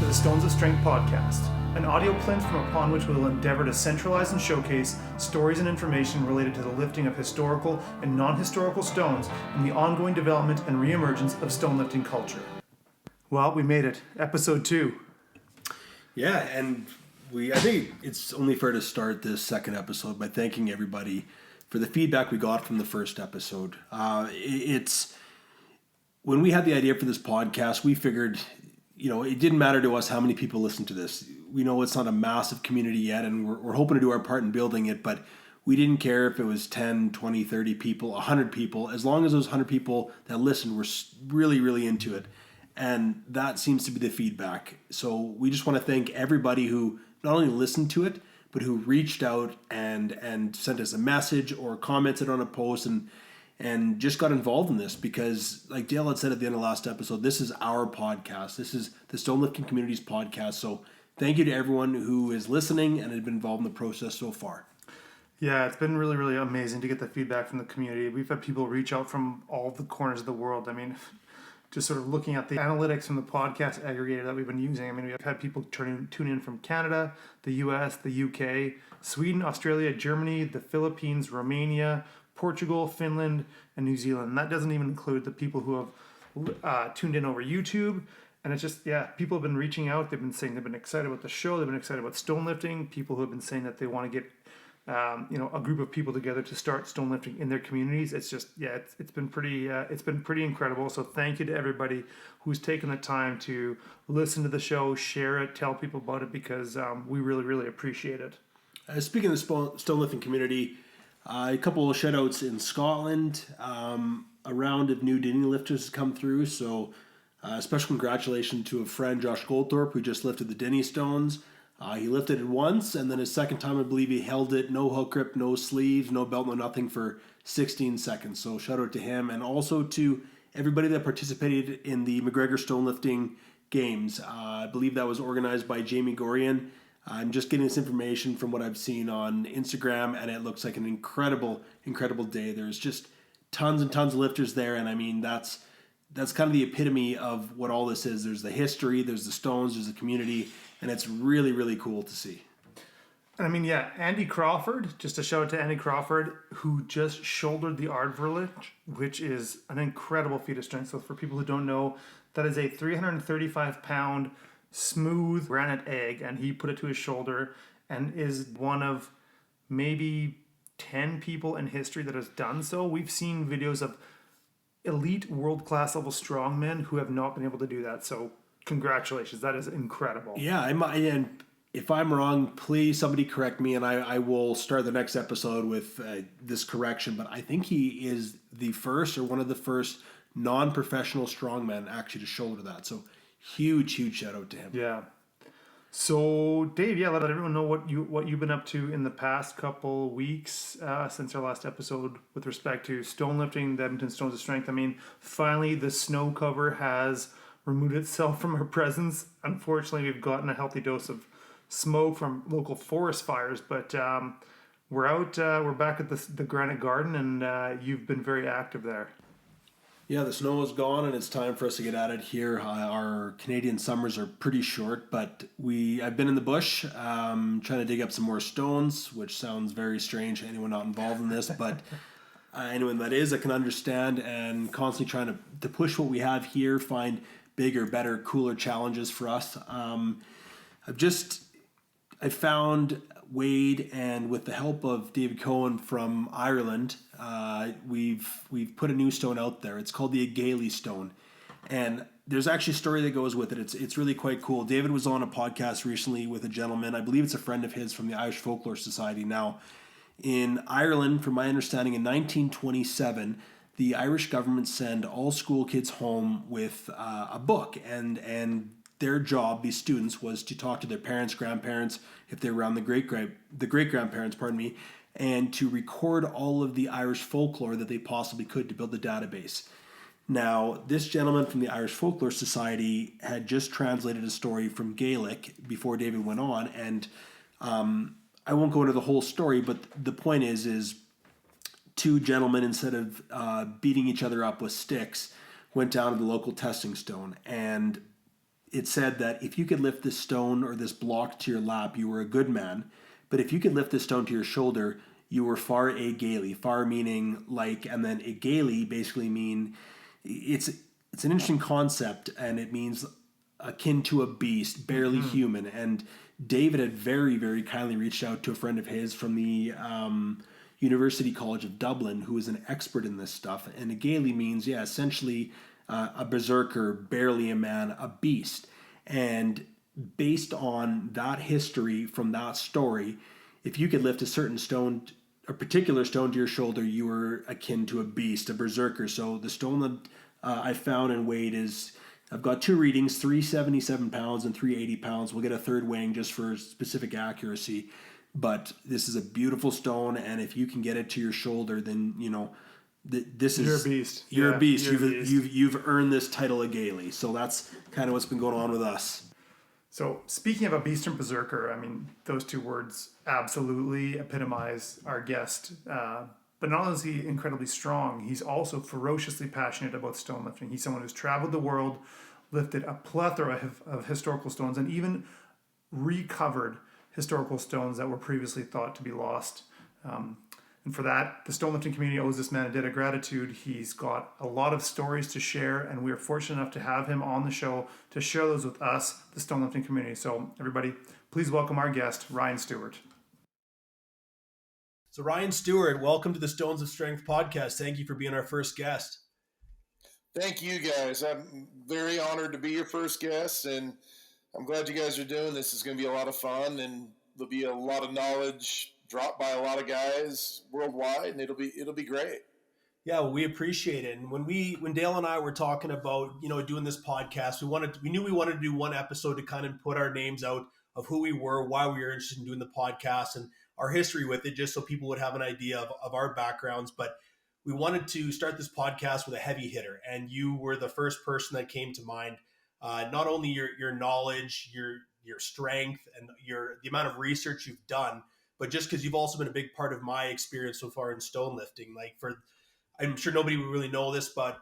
the Stones of Strength podcast, an audio platform upon which we will endeavor to centralize and showcase stories and information related to the lifting of historical and non-historical stones and the ongoing development and re-emergence of stone lifting culture. Well, we made it. Episode 2. Yeah, and I think it's only fair to start this second episode by thanking everybody for the feedback we got from the first episode. When we had the idea for this podcast, we figured, it didn't matter to us how many people listen to this. We know it's not a massive community yet, and we're hoping to do our part in building it, but we didn't care if it was 10, 20, 30 people, 100 people. As long as those 100 people that listened were really, really into it. And that seems to be the feedback. So we just want to thank everybody who not only listened to it, but who reached out and sent us a message or commented on a post and just got involved in this, because like Dale had said at the end of the last episode, this is our podcast. This is the Stone Lifting Community's podcast. So thank you to everyone who is listening and has been involved in the process so far. Yeah, it's been really, really amazing to get the feedback from the community. We've had people reach out from all the corners of the world. I mean, just sort of looking at the analytics from the podcast aggregator that we've been using. I mean, we've had people tune in from Canada, the US, the UK, Sweden, Australia, Germany, the Philippines, Romania, Portugal, Finland, and New Zealand. And that doesn't even include the people who have tuned in over YouTube. And it's just, people have been reaching out. They've been saying they've been excited about the show. They've been excited about stone lifting. People who have been saying that they want to get, a group of people together to start stone lifting in their communities. It's just, it's been pretty incredible. So thank you to everybody who's taken the time to listen to the show, share it, tell people about it, because we really, really appreciate it. Speaking of the stone lifting community, a couple of shout outs in Scotland. A round of new Denny lifters has come through. So special congratulations to a friend, Josh Goldthorpe, who just lifted the Denny stones. He lifted it once, and then his second time, I believe he held it, no hook grip, no sleeves, no belt, no nothing, for 16 seconds. So shout out to him, and also to everybody that participated in the McGregor Stone Lifting Games. I believe that was organized by Jamie Gorian. I'm just getting this information from what I've seen on Instagram, and it looks like an incredible, incredible day. There's just tons and tons of lifters there, and I mean, that's kind of the epitome of what all this is. There's the history, there's the stones, there's the community, and it's really, really cool to see. And I mean, Andy Crawford, just a shout out to Andy Crawford, who just shouldered the Ardvorlich, which is an incredible feat of strength. So for people who don't know, that is a 335-pound smooth granite egg, and he put it to his shoulder and is one of maybe 10 people in history that has done so. We've seen videos of elite world-class level strongmen who have not been able to do that. So congratulations. That is incredible. Yeah, and if I'm wrong, please somebody correct me, and I will start the next episode with this correction. But I think he is the first or one of the first non-professional strongmen actually to shoulder that. So huge shout out to him. Yeah. So Dave, let everyone know what you've been up to in the past couple weeks since our last episode with respect to stone lifting, the Edmonton Stones of Strength. I mean, finally the snow cover has removed itself from our presence. Unfortunately, we've gotten a healthy dose of smoke from local forest fires, but we're out. We're back at the Granite Garden, and you've been very active there. Yeah, the snow is gone, and it's time for us to get at it here. Our Canadian summers are pretty short, but I've been in the bush trying to dig up some more stones, which sounds very strange to anyone not involved in this, but anyone that is, I can understand, and constantly trying to push what we have here, find bigger, better, cooler challenges for us. I found Wade, and with the help of David Cohen from Ireland, we've put a new stone out there. It's called the Agaili stone, and there's actually a story that goes with it. It's really quite cool. David was on a podcast recently with a gentleman, I believe it's a friend of his from the Irish Folklore Society. Now, in Ireland, from my understanding, in 1927, the Irish government sent all school kids home with a book, and their job, these students, was to talk to their parents, grandparents, if they were around the great grandparents, and to record all of the Irish folklore that they possibly could to build a database. Now, this gentleman from the Irish Folklore Society had just translated a story from Gaelic before David went on, and I won't go into the whole story, but the point is two gentlemen, instead of beating each other up with sticks, went down to the local testing stone, and it said that if you could lift this stone or this block to your lap, you were a good man. But if you could lift this stone to your shoulder, you were far a gaily. Far meaning like, and then a gaily basically mean it's an interesting concept, and it means akin to a beast, barely human. And David had very, very kindly reached out to a friend of his from the University College of Dublin, who is an expert in this stuff. And a gaily means, yeah, essentially a berserker, barely a man, a beast. And based on that history from that story, if you could lift a certain stone, a particular stone to your shoulder, you were akin to a beast, a berserker. So the stone that I found and weighed is, I've got two readings, 377 pounds and 380 pounds. We'll get a third weighing just for specific accuracy. But this is a beautiful stone, and if you can get it to your shoulder, then this is You're a beast. You're a beast. You're a beast. You've earned this title of gaily. So that's kind of what's been going on with us. So speaking of a beast and berserker, I mean, those two words absolutely epitomize our guest. But not only is he incredibly strong, he's also ferociously passionate about stone lifting. He's someone who's traveled the world, lifted a plethora of historical stones, and even recovered historical stones that were previously thought to be lost. And for that, the stone lifting community owes this man a debt of gratitude. He's got a lot of stories to share, and we are fortunate enough to have him on the show to share those with us, the stone lifting community. So everybody, please welcome our guest, Ryan Stewart. So Ryan Stewart, welcome to the Stones of Strength podcast. Thank you for being our first guest. Thank you, guys. I'm very honored to be your first guest, and I'm glad you guys are doing this. It's going to be a lot of fun, and there'll be a lot of knowledge dropped by a lot of guys worldwide, and it'll be great. Yeah, well, we appreciate it. And when Dale and I were talking about doing this podcast, we knew we wanted to do one episode to kind of put our names out of who we were, why we were interested in doing the podcast, and our history with it, just so people would have an idea of our backgrounds. But we wanted to start this podcast with a heavy hitter, and you were the first person that came to mind. Not only your knowledge, your strength, and the amount of research you've done, but just because you've also been a big part of my experience so far in stone lifting. I'm sure nobody would really know this, but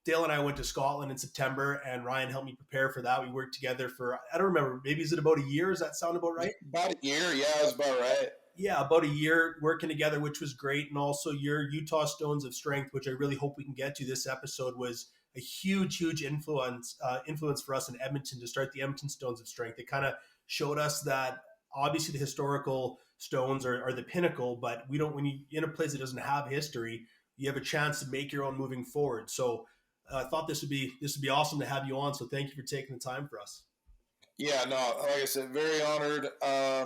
Dale and I went to Scotland in September, and Ryan helped me prepare for that. We worked together for, I don't remember, maybe is it about a year? Does that sound about right? About a year, yeah, that's about right. Yeah, about a year working together, which was great. And also your Utah Stones of Strength, which I really hope we can get to this episode, was a huge influence for us in Edmonton to start the Edmonton Stones of Strength. It kind of showed us that obviously the historical stones are the pinnacle, but when you're in a place that doesn't have history, you have a chance to make your own moving forward. So I thought this would be awesome to have you on. So thank you for taking the time for us. Yeah, no, like I said, very honored. I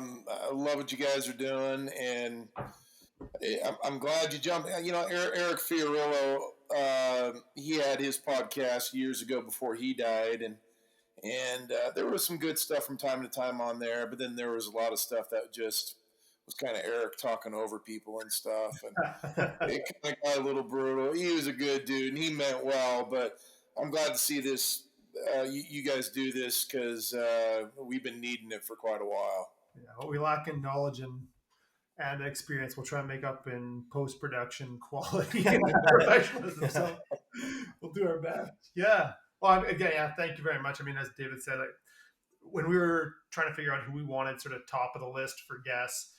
love what you guys are doing, and I'm glad you jumped. Eric Fiorillo, he had his podcast years ago before he died, and there was some good stuff from time to time on there, but then there was a lot of stuff that just was kind of Eric talking over people and stuff, and it kind of got a little brutal. He was a good dude, and he meant well, but I'm glad to see this. You guys do this because we've been needing it for quite a while. Yeah, what we lack in knowledge and experience, we'll try and make up in post-production quality and professionalism. So we'll do our best. Yeah. Well, again, yeah, thank you very much. I mean, as David said, when we were trying to figure out who we wanted sort of top of the list for guests,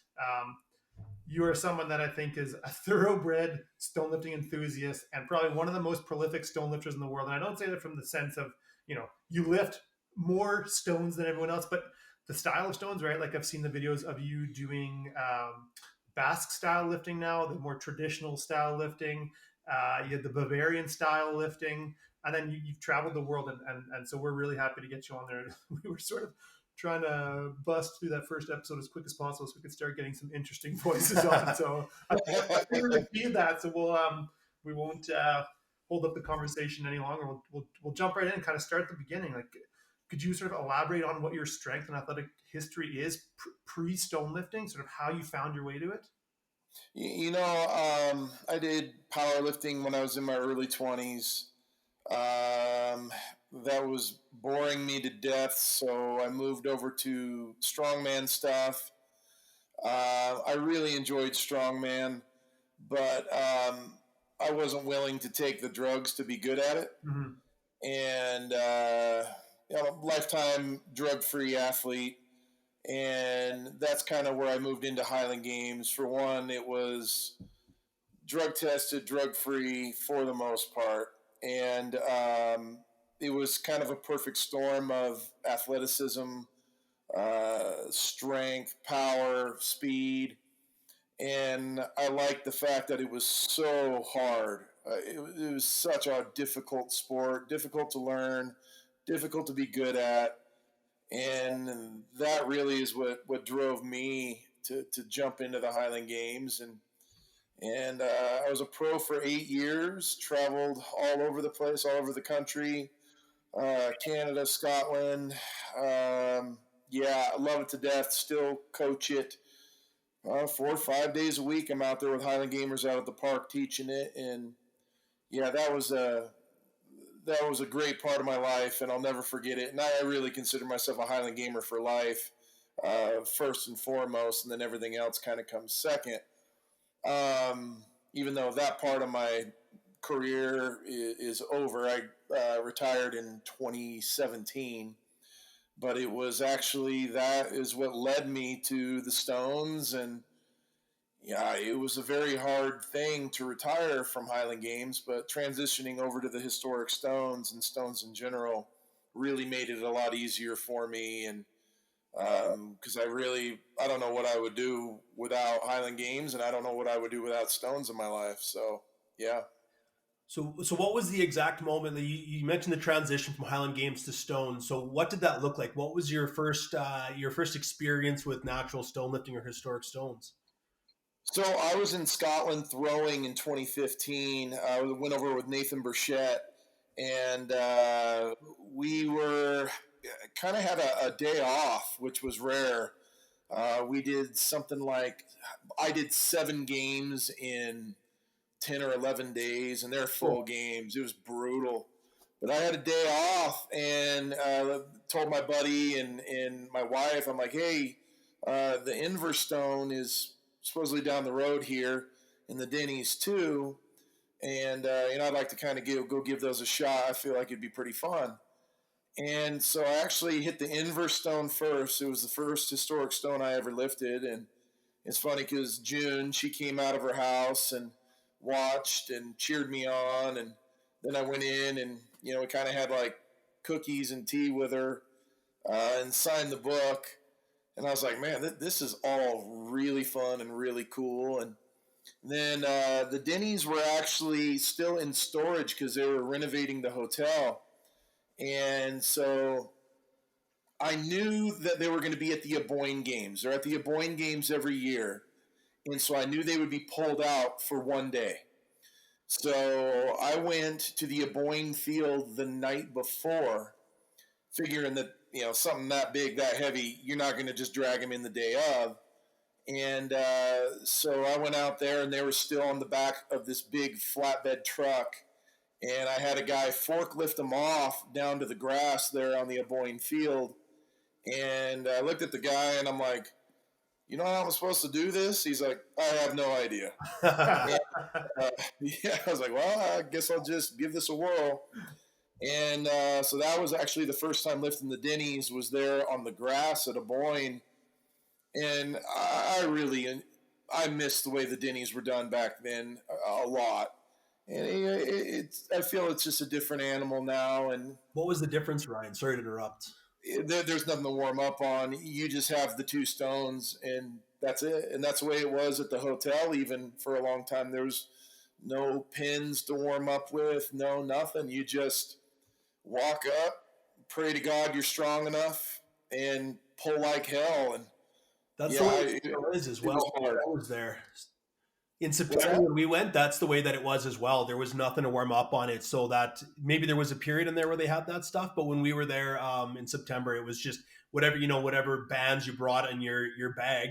you are someone that I think is a thoroughbred stone lifting enthusiast and probably one of the most prolific stone lifters in the world. And I don't say that from the sense of, you lift more stones than everyone else, but the style of stones, right? Like I've seen the videos of you doing Basque style lifting now, the more traditional style lifting. You had the Bavarian style lifting, and then you've traveled the world. And so we're really happy to get you on there. We were sort of trying to bust through that first episode as quick as possible so we could start getting some interesting voices on. So I think we're going to feed that. So we won't hold up the conversation any longer. We'll jump right in and kind of start at the beginning. Like, could you sort of elaborate on what your strength and athletic history is pre-stone lifting, sort of how you found your way to it? I did powerlifting when I was in my early 20s. That was boring me to death, so I moved over to strongman stuff. I really enjoyed strongman, but I wasn't willing to take the drugs to be good at it. Mm-hmm. And lifetime drug-free athlete, and that's kind of where I moved into Highland Games. For one, it was drug tested, drug free for the most part, and it was kind of a perfect storm of athleticism, strength, power, speed, and I liked the fact that it was so hard. It was such a difficult sport, difficult to learn, difficult to be good at, and that really is what drove me to jump into the Highland Games. And I was a pro for 8 years, traveled all over the place, all over the country, Canada, Scotland. Yeah, I love it to death. Still coach it 4 or 5 days a week. I'm out there with Highland Gamers out at the park teaching it, and yeah, that was a great part of my life, and I'll never forget it. And I really consider myself a Highland Gamer for life, first and foremost, and then everything else kind of comes second. Even though that part of my career is over, I retired in 2017, but it was actually that is what led me to the Stones. And yeah, it was a very hard thing to retire from Highland Games, but transitioning over to the historic Stones and Stones in general really made it a lot easier for me. And because I don't know what I would do without Highland Games, and I don't know what I would do without Stones in my life. So, yeah. So what was the exact moment that you mentioned the transition from Highland Games to Stone? So what did that look like? What was your first experience with natural stone lifting or historic stones? So I was in Scotland throwing in 2015. I went over with Nathan Burchett, and we were kind of had a day off, which was rare. We did something like I did 7 games in 10 or 11 days, and they're full games. It was brutal. But I had a day off, and told my buddy and my wife, I'm like, hey, the Inverse Stone is supposedly down the road here, in the Denny's too, and I'd like to kind of go give those a shot. I feel like it'd be pretty fun. And so I actually hit the Inverse Stone first. It was the first historic stone I ever lifted, and it's funny because June, she came out of her house and watched and cheered me on, and then I went in and we kind of had like cookies and tea with her, and signed the book. And I was like, man, this is all really fun and really cool. And then the Denny's were actually still in storage because they were renovating the hotel. And so I knew that they were going to be at the Aboyne Games. They're at the Aboyne Games every year. And so I knew they would be pulled out for one day. So I went to the Aboyne field the night before, figuring that something that big, that heavy, you're not going to just drag them in the day of. And so I went out there, and they were still on the back of this big flatbed truck. And I had a guy forklift them off down to the grass there on the Aboyne field. And I looked at the guy, and I'm like, you know how I'm supposed to do this? He's like, I have no idea. And, yeah, I was like, well, I guess I'll just give this a whirl. And so that was actually the first time lifting the Denny's, was there on the grass at Aboyne. And I missed the way the Denny's were done back then a lot. And I feel it's just a different animal now. And what was the difference, Ryan? Sorry to interrupt. There's nothing to warm up on. You just have the 2 stones, and that's it. And that's the way it was at the hotel even for a long time. There was no pins to warm up with, no nothing. You just walk up, pray to God you're strong enough, and pull like hell. And that's the way it is as well. I was there in September when we went. That's the way that it was as well. There was nothing to warm up on it, so that maybe there was a period in there where they had that stuff. But when we were there in September, it was just whatever bands you brought in your bag,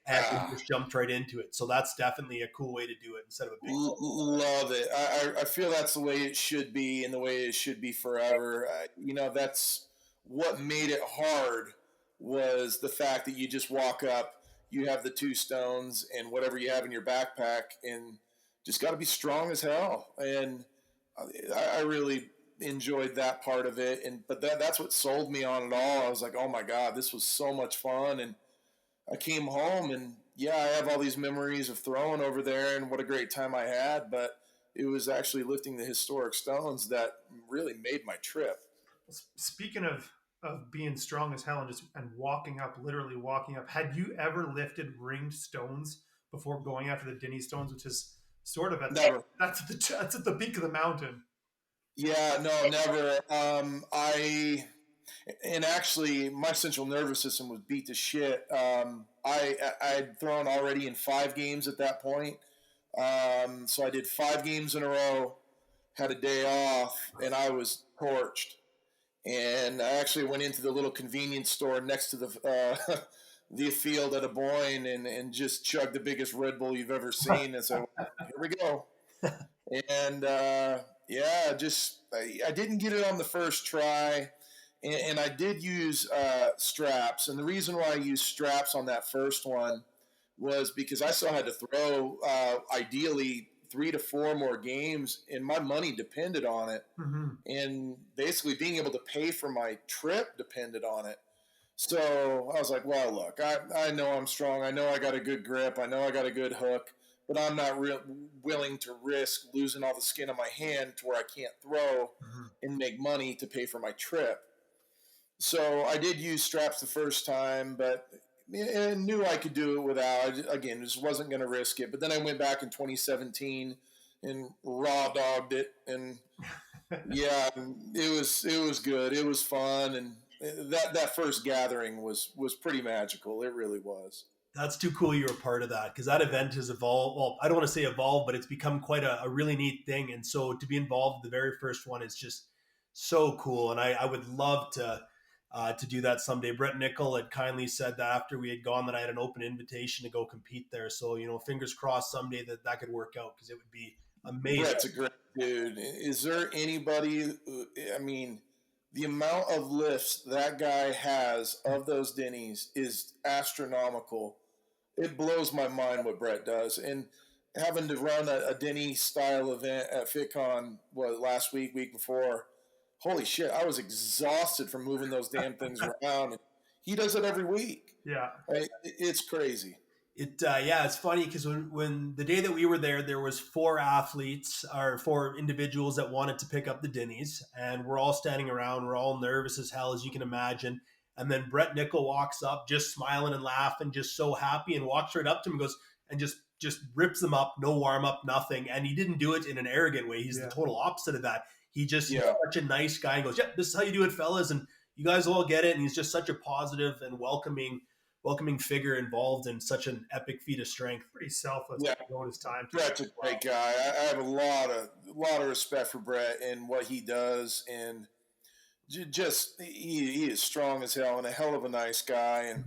and we just jumped right into it. So that's definitely a cool way to do it instead of a big. Love it. I feel that's the way it should be, and the way it should be forever. That's what made it hard, was the fact that you just walk up, you have the 2 stones and whatever you have in your backpack, and just got to be strong as hell. And I really enjoyed that part of it. But that's what sold me on it all. I was like, oh my God, this was so much fun. And I came home and yeah, I have all these memories of throwing over there and what a great time I had. But it was actually lifting the historic stones that really made my trip. Speaking of being strong as hell and walking up, literally walking up, had you ever lifted ringed stones before going after the Dinny stones, which is sort of Never. that's at the peak of the mountain? Yeah, no, never. And actually, my central nervous system was beat to shit. I'd thrown already in 5 games at that point. So I did 5 games in a row, had a day off, and I was torched. And I actually went into the little convenience store next to the field at Aboyne and just chugged the biggest Red Bull you've ever seen. And so here we go. And yeah, just I didn't get it on the first try, and I did use straps. And the reason why I used straps on that first one was because I still had to throw ideally 3 to 4 more games, and my money depended on it. Mm-hmm. And basically being able to pay for my trip depended on it. So I was like, well, look, I know I'm strong. I know I got a good grip. I know I got a good hook, but I'm not willing to risk losing all the skin on my hand to where I can't throw and make money to pay for my trip. So I did use straps the first time, but I knew I could do it without. Again, just wasn't going to risk it. But then I went back in 2017 and raw dogged it, and yeah, it was good. It was fun, and that first gathering was pretty magical. It really was. That's too cool you were part of that, because that event has evolved. Well, I don't want to say evolved, but it's become quite a really neat thing. And so to be involved in the very first one is just so cool. And I would love to do that someday. Brett Nickel had kindly said that after we had gone that I had an open invitation to go compete there. So, fingers crossed someday that could work out, because it would be amazing. Brett's a great dude. Is there anybody, I mean, the amount of lifts that guy has of those Denny's is astronomical. It blows my mind what Brett does. And having to run a Denny style event at FitCon last week before, holy shit, I was exhausted from moving those damn things around. And he does it every week. Yeah, it's crazy. It's funny because when the day that we were there was 4 athletes or 4 individuals that wanted to pick up the Dinnies, and we're all standing around. We're all nervous as hell, as you can imagine. And then Brett Nickel walks up, just smiling and laughing, just so happy, and walks right up to him and goes and just rips them up, no warm up, nothing. And he didn't do it in an arrogant way. He's the total opposite of that. He's such a nice guy and goes, "Yeah, this is how you do it, fellas, and you guys all get it." And he's just such a positive and welcoming figure involved in such an epic feat of strength. Pretty selfless. Yeah, devote his time to Brett's a great guy. I have a lot of respect for Brett and what he does, and just he is strong as hell and a hell of a nice guy. And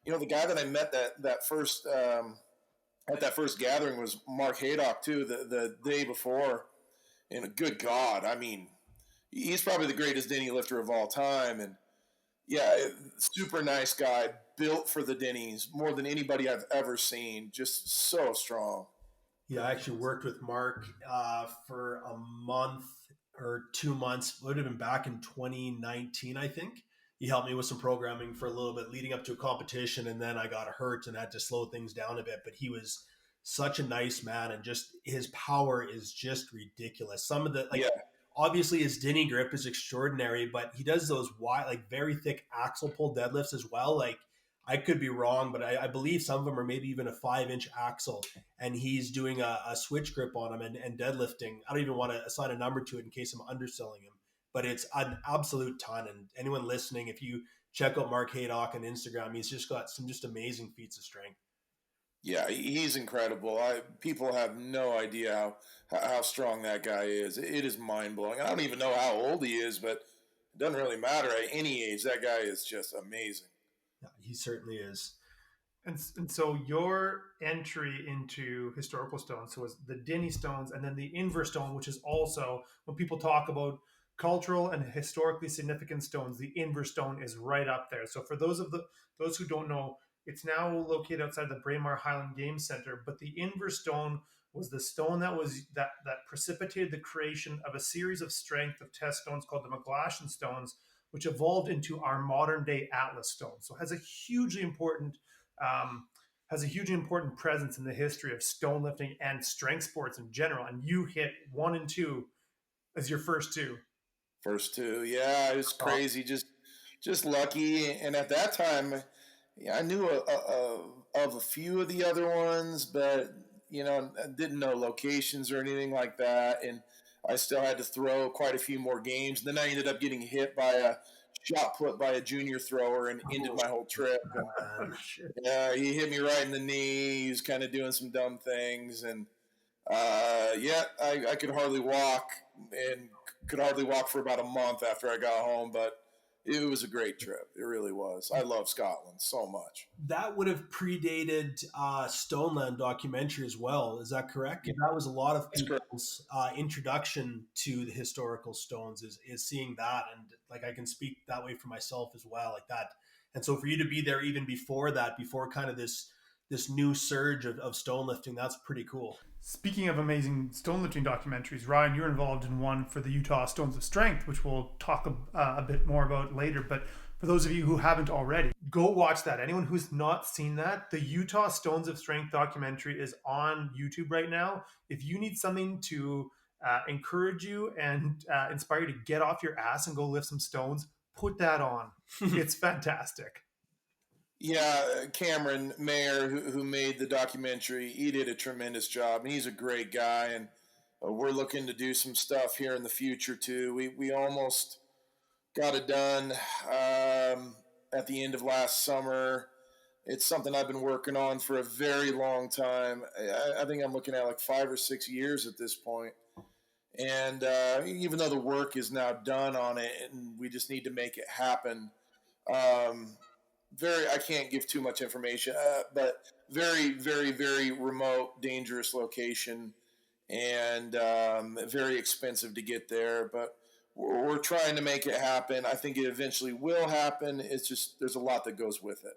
the guy that I met that first at that first gathering was Mark Haydock too. The day before, and good God, I mean, he's probably the greatest Denny lifter of all time, and yeah, super nice guy, built for the Denny's more than anybody I've ever seen. Just so strong. Yeah, I actually worked with Mark for a month or 2 months. It would have been back in 2019, I think. He helped me with some programming for a little bit leading up to a competition, and then I got hurt and had to slow things down a bit. But he was such a nice man, and just his power is just ridiculous. Some of the obviously his Denny grip is extraordinary, but he does those wide, very thick axle pull deadlifts as well. Like, I could be wrong, but I believe some of them are maybe even a 5-inch axle, and he's doing a switch grip on them and deadlifting. I don't even want to assign a number to it in case I'm underselling him, but it's an absolute ton. And anyone listening, if you check out Mark Haydock on Instagram, he's just got some just amazing feats of strength. Yeah, he's incredible. People have no idea how strong that guy is. It is mind-blowing. I don't even know how old he is, but it doesn't really matter at any age. That guy is just amazing. Yeah, he certainly is. And so your entry into historical stones was the Dinny stones, and then the Inver stone, which is also, when people talk about cultural and historically significant stones, the Inver stone is right up there. So for those who don't know, it's now located outside the Braemar Highland Game Center, but the Inver stone was the stone that precipitated the creation of a series of strength of test stones called the McGlashan stones, which evolved into our modern day Atlas stone. So it has a hugely important presence in the history of stone lifting and strength sports in general. And you hit 1 and 2 as your first two. First two, yeah, it was crazy. Just lucky. And at that time, yeah, I knew of a few of the other ones, but I didn't know locations or anything like that. And I still had to throw quite a few more games. And then I ended up getting hit by a shot put by a junior thrower and ended my whole trip. And yeah, he hit me right in the knee. He was kind of doing some dumb things, and I could hardly walk and could hardly walk for about a month after I got home, but it was a great trip. It really was. I love Scotland so much. That would have predated Stoneland documentary as well. Is that correct? Yeah. That was a lot of people's introduction to the historical stones is seeing that. And like, I can speak that way for myself as well, like that. And so for you to be there even before that, before kind of this new surge of stone lifting, that's pretty cool. Speaking of amazing stone lifting documentaries, Ryan, you're involved in one for the Utah Stones of Strength, which we'll talk a bit more about later. But for those of you who haven't already, go watch that. Anyone who's not seen that, the Utah Stones of Strength documentary is on YouTube right now. If you need something to encourage you and inspire you to get off your ass and go lift some stones, put that on. It's fantastic. Yeah, Cameron Mayer, who made the documentary, he did a tremendous job. And he's a great guy, and we're looking to do some stuff here in the future too. We almost got it done at the end of last summer. It's something I've been working on for a very long time. I think I'm looking at like 5 or 6 years at this point. And even though the work is now done on it, and we just need to make it happen. I can't give too much information, but very, very, very remote, dangerous location, and very expensive to get there. But we're trying to make it happen. I think it eventually will happen. It's just there's a lot that goes with it.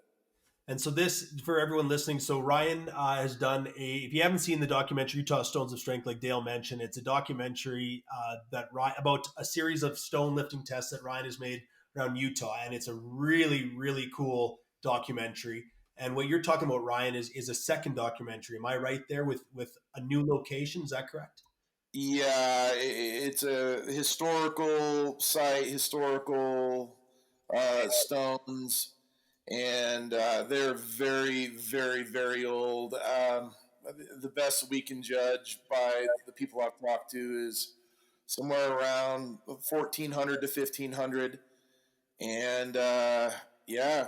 And so this, for everyone listening, so Ryan has done if you haven't seen the documentary Utah Stones of Strength, like Dale mentioned, it's a documentary about a series of stone lifting tests that Ryan has made around Utah. And it's a really, really cool documentary. And what you're talking about, Ryan, is a second documentary. Am I right there with a new location? Is that correct? Yeah, it's a historical site, historical stones. And they're very, very, very old. The best we can judge by the people I've talked to is somewhere around 1400 to 1500. And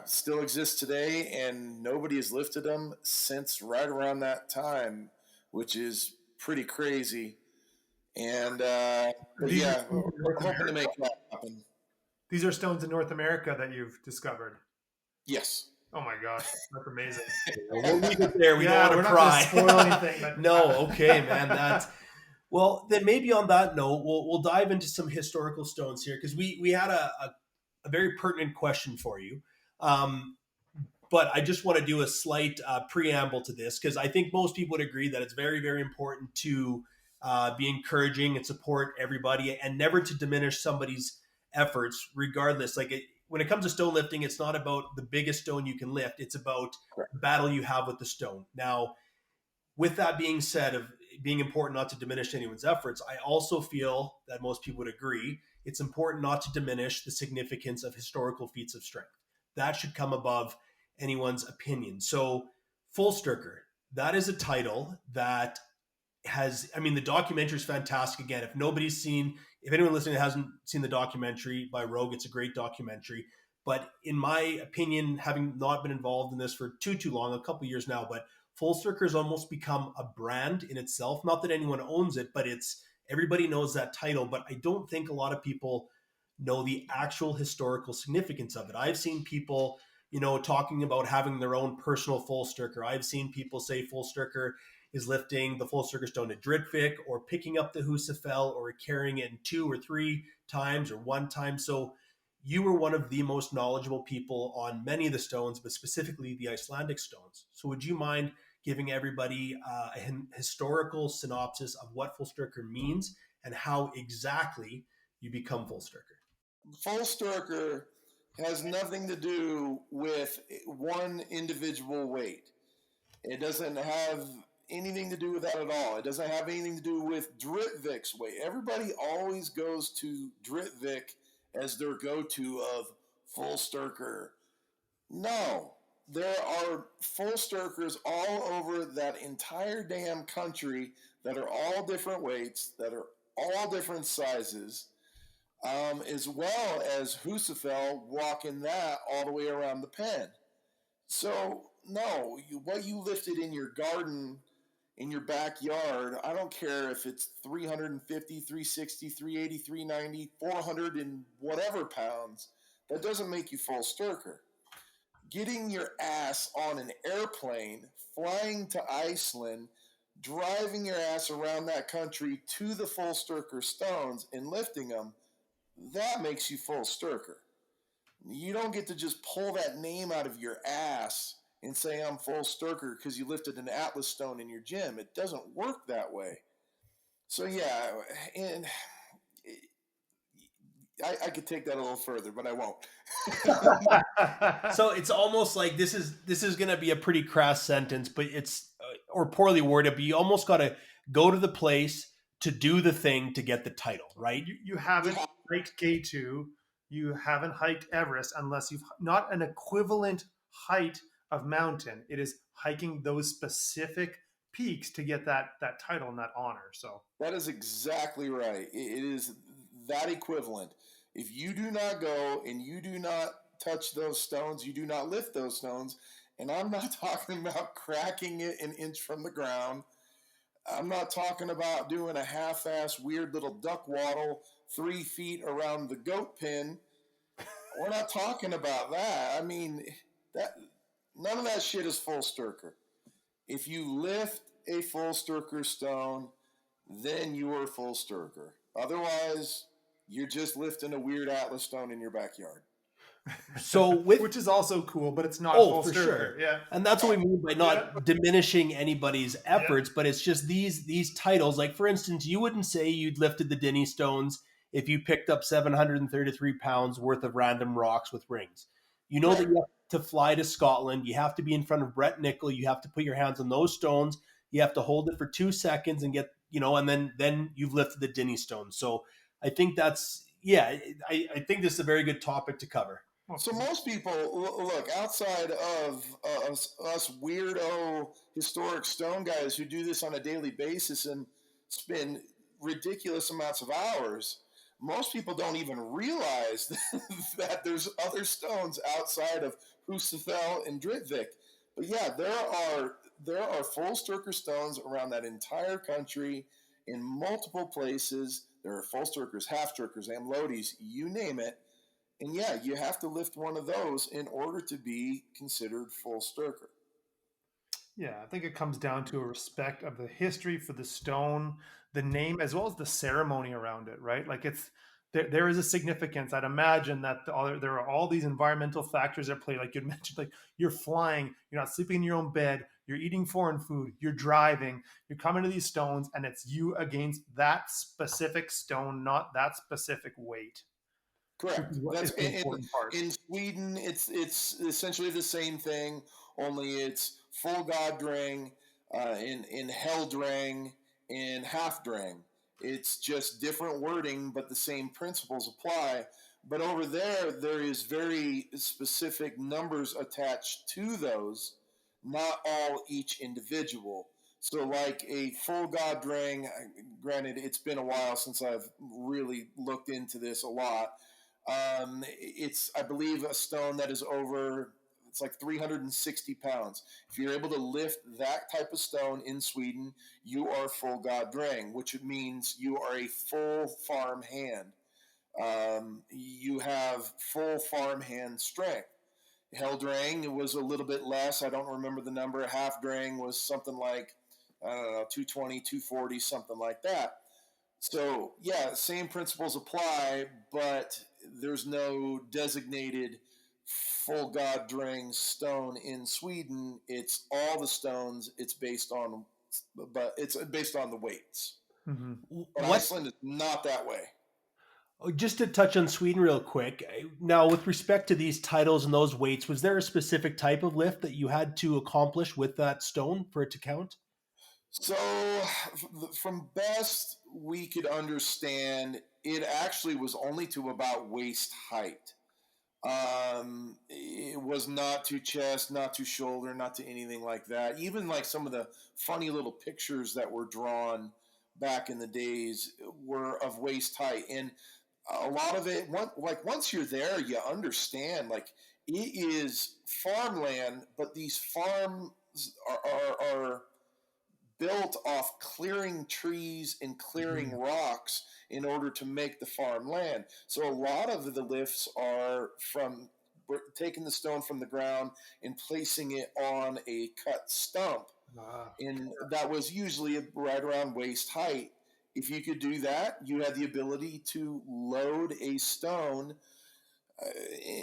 still exists today, and nobody has lifted them since right around that time, which is pretty crazy. And we're hoping to make that happen. These are stones in North America that you've discovered. Yes. Oh my gosh, that's amazing. We'll leave it there. We don't want to pry. Not spoil anything. But... No, okay, man. Well, then maybe on that note, we'll dive into some historical stones here, because we had a very pertinent question for you. But I just want to do a slight preamble to this, because I think most people would agree that it's very, very important to be encouraging and support everybody, and never to diminish somebody's efforts, regardless. When it comes to stone lifting, it's not about the biggest stone you can lift. It's about the battle you have with the stone. Now, with that being said, of being important not to diminish anyone's efforts, I also feel that most people would agree it's important not to diminish the significance of historical feats of strength. That should come above anyone's opinion. So, Fullstyrker, that is a title that the documentary is fantastic. Again, if anyone listening hasn't seen the documentary by Rogue, it's a great documentary. But in my opinion, having not been involved in this for too long, a couple of years now, but Fullstyrker has almost become a brand in itself. Not that anyone owns it, but everybody knows that title. But I don't think a lot of people know the actual historical significance of it. I've seen people, talking about having their own personal Fullstyrker. I've seen people say Fullstyrker is lifting the Fullstyrker stone at Dritvik, or picking up the Husafell, or carrying it in 2 or 3 times or 1 time. So you were one of the most knowledgeable people on many of the stones, but specifically the Icelandic stones. So would you mind giving everybody a historical synopsis of what full stirker means and how exactly you become full stirker. Full stirker has nothing to do with one individual weight. It doesn't have anything to do with that at all. It doesn't have anything to do with Dritvik's weight. Everybody always goes to Dritvik as their go-to of full stirker. No, there are full stirkers all over that entire damn country that are all different weights, that are all different sizes, as well as Husafel walking that all the way around the pen. So, no, what you lifted in your garden, in your backyard, I don't care if it's 350, 360, 380, 390, 400 and whatever pounds, that doesn't make you full stirker. Getting your ass on an airplane, flying to Iceland, driving your ass around that country to the full stirker stones and lifting them, that makes you full stirker. You don't get to just pull that name out of your ass and say I'm full stirker because you lifted an Atlas stone in your gym. It doesn't work that way. So yeah, and I could take that a little further, but I won't. So it's almost like this is going to be a pretty crass sentence, but it's or poorly worded. But you almost got to go to the place to do the thing to get the title, right? You haven't hiked K2, you haven't hiked Everest unless you've not an equivalent height of mountain. It is hiking those specific peaks to get that title and that honor. So that is exactly right. It is that equivalent. If you do not go and you do not touch those stones, you do not lift those stones, and I'm not talking about cracking it an inch from the ground. I'm not talking about doing a half-ass weird little duck waddle 3 feet around the goat pen. We're not talking about that. I mean, that none of that shit is full stirker. If you lift a full stirker stone, then you are full stirker. Otherwise, you're just lifting a weird Atlas stone in your backyard. So which is also cool, but it's not full for stirker. Sure. Yeah. And that's what we mean by not diminishing anybody's efforts, but it's just these titles. Like for instance, you wouldn't say you'd lifted the Dinnie stones if you picked up 733 pounds worth of random rocks with rings. You know that you have to fly to Scotland. You have to be in front of Brett Nickel. You have to put your hands on those stones. You have to hold it for 2 seconds and get, and then you've lifted the Dinnie stones. So I think that's, I think this is a very good topic to cover. So most people, look, outside of us weirdo historic stone guys who do this on a daily basis and spend ridiculous amounts of hours, most people don't even realize that there's other stones outside of Husafel and Dritvik. But yeah, there are full stirker stones around that entire country in multiple places. There are full stirkers, half stirkers, amlodies, you name it. And yeah, you have to lift one of those in order to be considered full stirker. Yeah, I think it comes down to a respect of the history for the stone, the name, as well as the ceremony around it, right? Like there is a significance. I'd imagine that there are all these environmental factors at play. Like you mentioned, like you're flying, you're not sleeping in your own bed, you're eating foreign food, you're driving, you're coming to these stones, and it's you against that specific stone, not that specific weight. Correct. That's the important part. In Sweden, it's essentially the same thing, only it's full Goddrang, in Heldrang, and Halfdrang. It's just different wording, but the same principles apply. But over there is very specific numbers attached to those, not all each individual. So like a full Goddrang, granted, it's been a while since I've really looked into this a lot. It's, I believe, a stone that is over, it's like 360 pounds. If you're able to lift that type of stone in Sweden, you are full Goddrang, which means you are a full farm hand. You have full farm hand strength. Heldrang was a little bit less. I don't remember the number. Halfdrang was something like, I don't know, 220, 240, something like that. So, yeah, same principles apply, but there's no designated full God-dring stone in Sweden. It's all the stones. It's based on the weights. Mm-hmm. But What Iceland is not that way. Just to touch on Sweden real quick. Now, with respect to these titles and those weights, was there a specific type of lift that you had to accomplish with that stone for it to count? So, from best we could understand, it actually was only to about waist height. It was not to chest, not to shoulder, not to anything like that. Even like some of the funny little pictures that were drawn back in the days were of waist height, and a lot of it, once you're there, you understand. Like, it is farmland, but these farms are built off clearing trees and clearing rocks in order to make the farmland. So a lot of the lifts are from taking the stone from the ground and placing it on a cut stump. And that was usually right around waist height. If you could do that, you had the ability to load a stone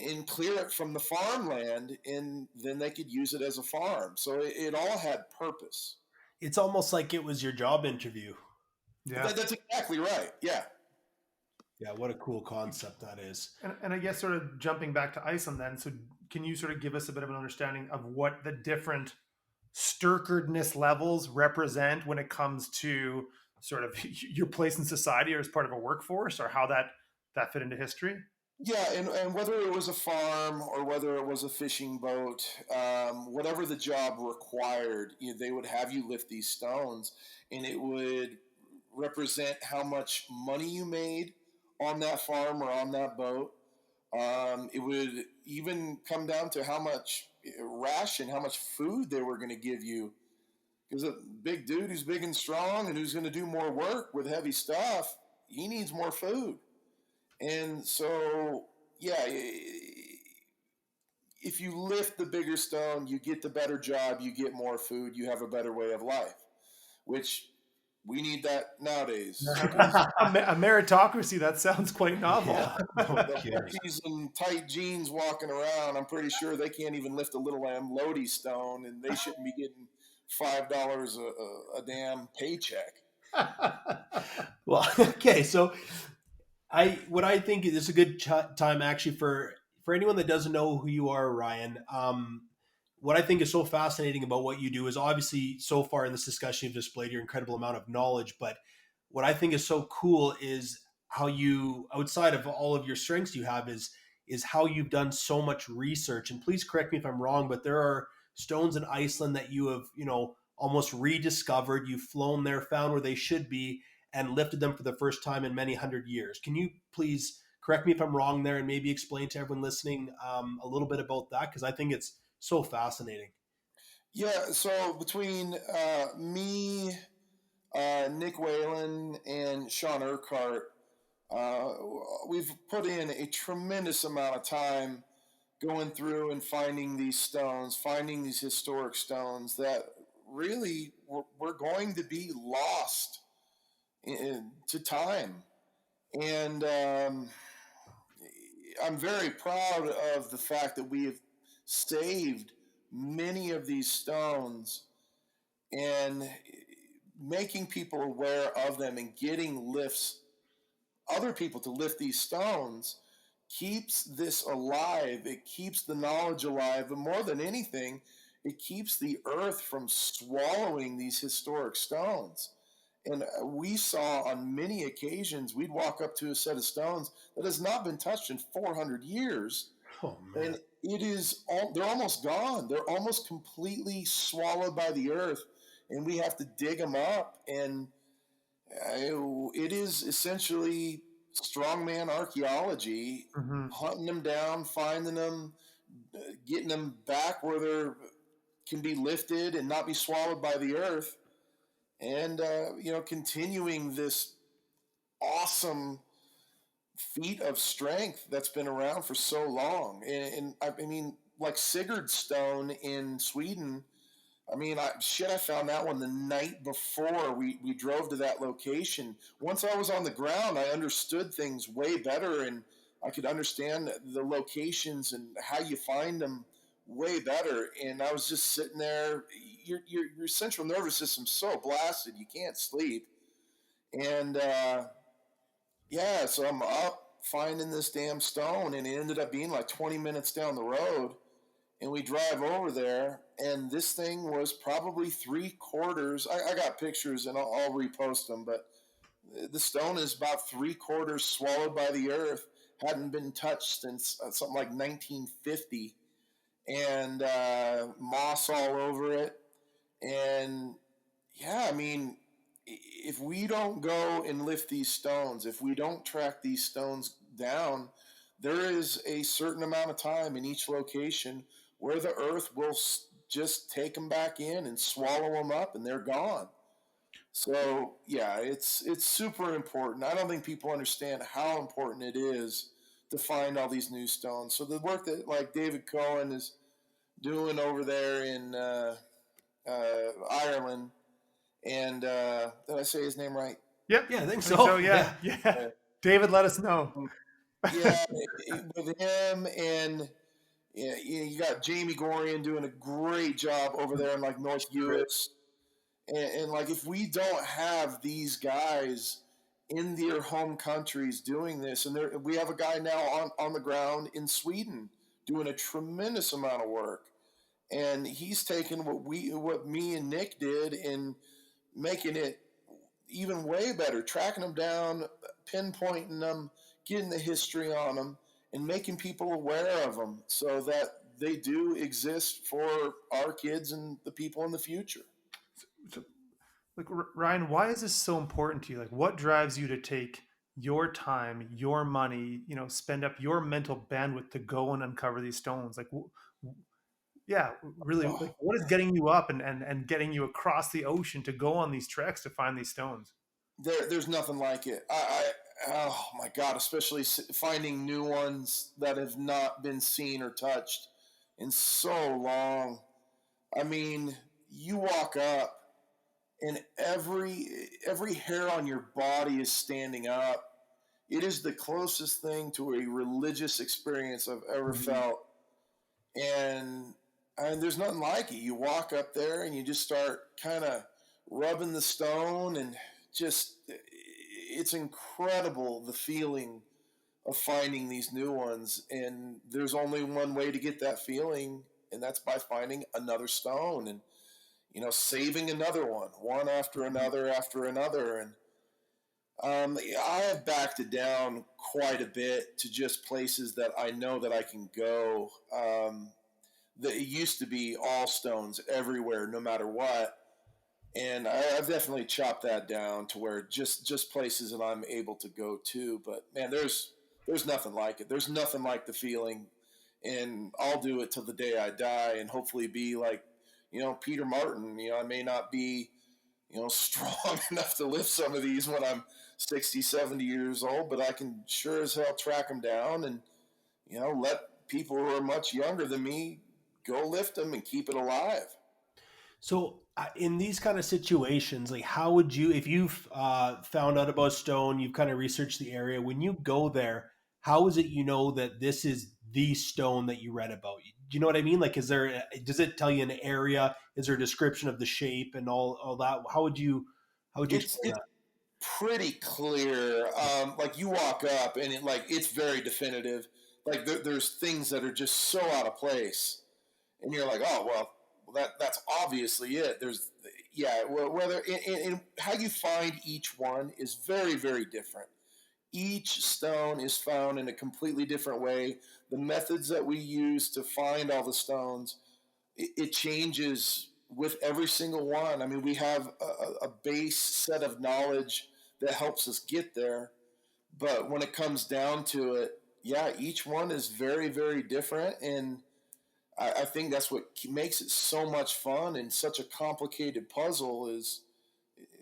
and clear it from the farmland, and then they could use it as a farm. So it all had purpose. It's almost like it was your job interview. Yeah. That's exactly right. Yeah. Yeah, what a cool concept that is. And I guess sort of jumping back to Iceland then, so can you sort of give us a bit of an understanding of what the different stirkeredness levels represent when it comes to sort of your place in society or as part of a workforce, or how that fit into history? Yeah, and whether it was a farm or whether it was a fishing boat, whatever the job required, they would have you lift these stones, and it would represent how much money you made on that farm or on that boat. It would even come down to how much ration, how much food they were going to give you. Because a big dude who's big and strong and who's going to do more work with heavy stuff, he needs more food. And so, yeah, if you lift the bigger stone, you get the better job, you get more food, you have a better way of life, which we need that nowadays. A meritocracy, that sounds quite novel. Yeah. The hippies in tight jeans walking around, I'm pretty sure they can't even lift a little Lodi stone, and they shouldn't be getting $5 a damn paycheck. Well, okay, so what I think is a good time actually for anyone that doesn't know who you are, Ryan. What I think is so fascinating about what you do is obviously so far in this discussion you've displayed your incredible amount of knowledge, but what I think is so cool is how you, outside of all of your strengths you have, is how you've done so much research. And please correct me if I'm wrong, but there are stones in Iceland that you have, almost rediscovered. You've flown there, found where they should be, and lifted them for the first time in many hundred years. Can you please correct me if I'm wrong there and maybe explain to everyone listening a little bit about that? Because I think it's so fascinating. Yeah, so between me, Nick Whalen, and Sean Urquhart, we've put in a tremendous amount of time going through and finding these stones, finding these historic stones that really were going to be lost to time. And I'm very proud of the fact that we have saved many of these stones and making people aware of them and getting other people to lift these stones keeps this alive. It keeps the knowledge alive, but more than anything, it keeps the earth from swallowing these historic stones. And we saw on many occasions, we'd walk up to a set of stones that has not been touched in 400 years. Oh, man. And they're almost gone. They're almost completely swallowed by the earth. And we have to dig them up. And it is essentially strongman archaeology, hunting them down, finding them, getting them back where they can be lifted and not be swallowed by the earth. And, continuing this awesome feat of strength that's been around for so long. And I mean, like Sigurd Stone in Sweden, I found that one the night before we drove to that location. Once I was on the ground, I understood things way better, and I could understand the locations and how you find them way better. And I was just sitting there. Your central nervous system's so blasted you can't sleep. And yeah, so I'm up finding this damn stone, and it ended up being like 20 minutes down the road. And we drive over there, and this thing was probably 3/4. I got pictures, and I'll repost them, but the stone is about 3/4 swallowed by the earth. Hadn't been touched since something like 1950, and moss all over it. And yeah, I mean, if we don't go and lift these stones, if we don't track these stones down, there is a certain amount of time in each location where the earth will just take them back in and swallow them up, and they're gone. So yeah, it's super important. I don't think people understand how important it is to find all these new stones. So the work that like David Cohen is doing over there in Ireland, and did I say his name right? Yep. Yeah, I think So so. yeah. David, let us know. Yeah, with him and yeah, you got Jamie Gorian doing a great job over there in like North US. And like if we don't have these guys in their home countries doing this, and we have a guy now on the ground in Sweden doing a tremendous amount of work, and he's taken what me and Nick did and making it even way better, tracking them down, pinpointing them, getting the history on them, and making people aware of them so that they do exist for our kids and the people in the future. So, like Ryan, why is this so important to you? Like, what drives you to take your time, your money, spend up your mental bandwidth to go and uncover these stones? Like, yeah, really, like, what is getting you up and getting you across the ocean to go on these treks to find these stones? There's nothing like it. Oh my God, especially finding new ones that have not been seen or touched in so long. I mean, you walk up and every hair on your body is standing up. It is the closest thing to a religious experience I've ever felt. And there's nothing like it. You walk up there and you just start kind of rubbing the stone, and just it's incredible the feeling of finding these new ones. And there's only one way to get that feeling, and that's by finding another stone and saving another one after another. And I have backed it down quite a bit to just places that I know that I can go. It used to be all stones everywhere, no matter what. And I've definitely chopped that down to where just places that I'm able to go to. But man, there's nothing like it. There's nothing like the feeling, and I'll do it till the day I die, and hopefully be like, Peter Martin. I may not be, strong enough to lift some of these when I'm 60, 70 years old, but I can sure as hell track them down and, let people who are much younger than me go lift them and keep it alive. So in these kind of situations, like how would you, if you've found out about stone, you've kind of researched the area, when you go there, how is it that this is the stone that you read about? Do you know what I mean? Like, does it tell you an area? Is there a description of the shape and all that? How would you explain that? Pretty clear. Like you walk up and it's very definitive. Like there's things that are just so out of place, and you're like, oh well, that's obviously it. Whether in how you find each one is very, very different. Each stone is found in a completely different way. The methods that we use to find all the stones, it changes with every single one. I mean, we have a base set of knowledge that helps us get there. But when it comes down to it, yeah, each one is very, very different. And I think that's what makes it so much fun and such a complicated puzzle is,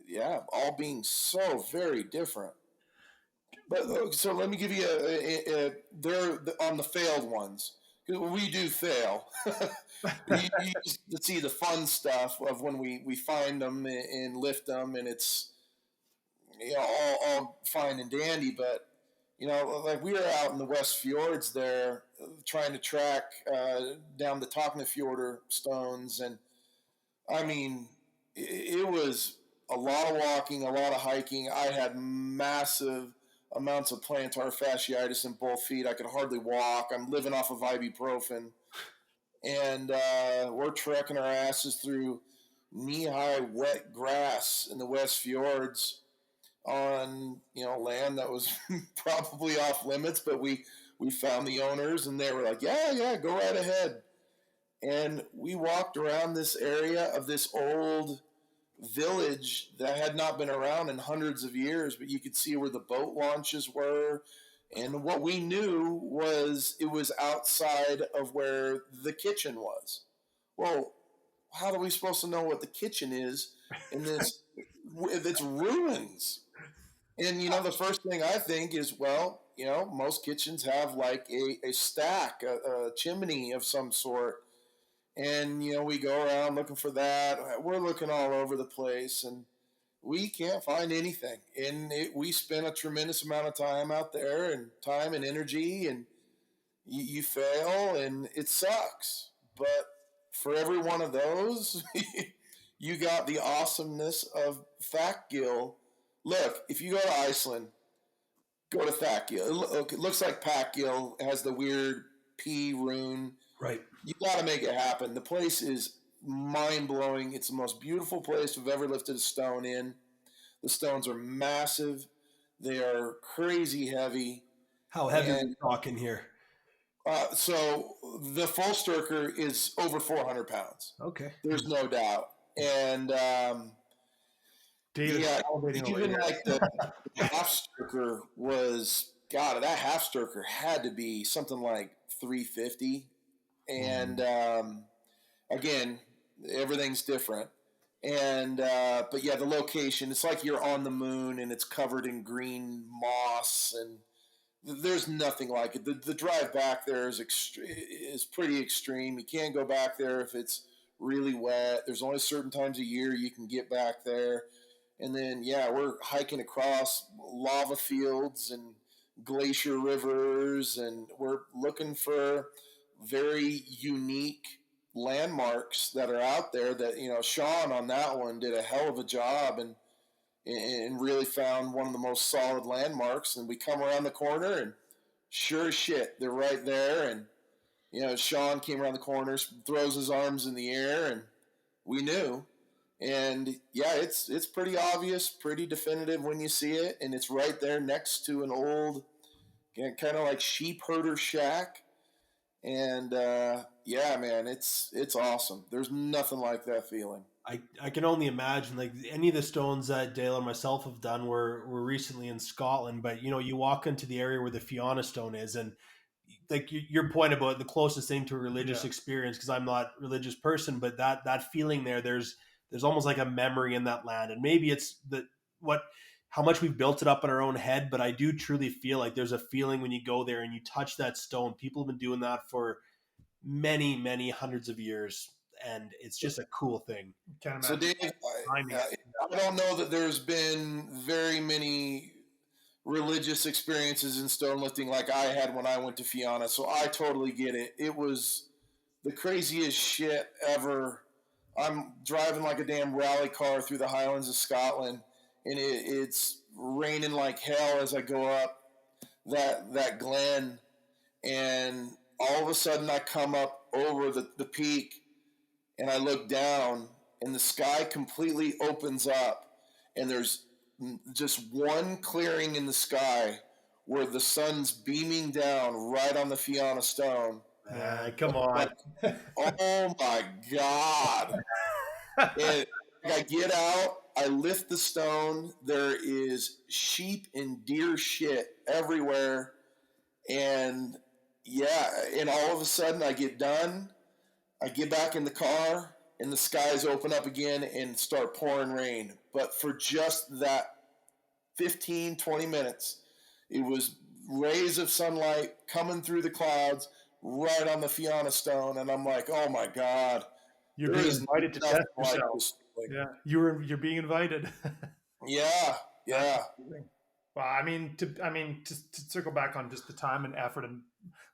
yeah, all being so very different. But so let me give you they're on the failed ones. We do fail. You just see the fun stuff of when we find them and lift them, and it's all fine and dandy. But like we were out in the West Fjords there trying to track down the Toknafjordur stones. And I mean, it was a lot of walking, a lot of hiking. I had massive amounts of plantar fasciitis in both feet. I could hardly walk. I'm living off of ibuprofen. And we're trekking our asses through knee-high wet grass in the West Fjords on land that was probably off limits, but we found the owners and they were like, yeah, go right ahead. And we walked around this area of this old village that had not been around in hundreds of years, but you could see where the boat launches were. And what we knew was it was outside of where the kitchen was. Well, how are we supposed to know what the kitchen is in this? It's ruins. And, the first thing I think is, well, most kitchens have like a stack, a chimney of some sort. And, we go around looking for that. We're looking all over the place and we can't find anything. And we spent a tremendous amount of time out there and time and energy, and you fail and it sucks. But for every one of those, you got the awesomeness of Thakgil. Look, if you go to Iceland, go to Thakgil. It looks like Pakgil. It has the weird P rune. Right. You got to make it happen. The place is mind-blowing. It's the most beautiful place we've ever lifted a stone in. The stones are massive. They are crazy heavy. How heavy are we talking here? So the full Sturker is over 400 pounds. Okay. There's no doubt. And David, even like the half Sturker was, God, that half Sturker had to be something like 350. And again, everything's different. And but yeah, the location, it's like you're on the moon and it's covered in green moss, and there's nothing like it. The drive back there is pretty extreme. You can't go back there if it's really wet. There's only certain times a year you can get back there. And then, we're hiking across lava fields and glacier rivers, and we're looking for very unique landmarks that are out there that, Sean on that one did a hell of a job and really found one of the most solid landmarks. And we come around the corner and sure as shit, they're right there. And, Sean came around the corner, throws his arms in the air, and we knew. And it's pretty obvious, pretty definitive when you see it. And it's right there next to an old kind of like sheep herder shack. And man, it's awesome. There's nothing like that feeling. I can only imagine, like any of the stones that Dale or myself have done were recently in Scotland, but you walk into the area where the Fianna stone is, and like your point about the closest thing to a religious experience, because I'm not a religious person, but that feeling there's almost like a memory in that land. And maybe it's how much we've built it up in our own head, but I do truly feel like there's a feeling when you go there and you touch that stone. People have been doing that for many, many hundreds of years, and it's just a cool thing. So Dave, I don't know that there's been very many religious experiences in stone lifting like I had when I went to Fianna, so I totally get it. It was the craziest shit ever. I'm driving like a damn rally car through the Highlands of Scotland, and it's raining like hell as I go up that glen, and all of a sudden I come up over the peak, and I look down, and the sky completely opens up, and there's just one clearing in the sky where the sun's beaming down right on the Fianna stone. Come on. Oh my God. And I get out, I lift the stone, there is sheep and deer shit everywhere. And and all of a sudden I get done, I get back in the car, and the skies open up again and start pouring rain. But for just that 15, 20 minutes, it was rays of sunlight coming through the clouds right on the Fianna stone, and I'm like, oh my God. You're being invited to test yourself. You're being invited. Yeah. Well, to circle back on just the time and effort and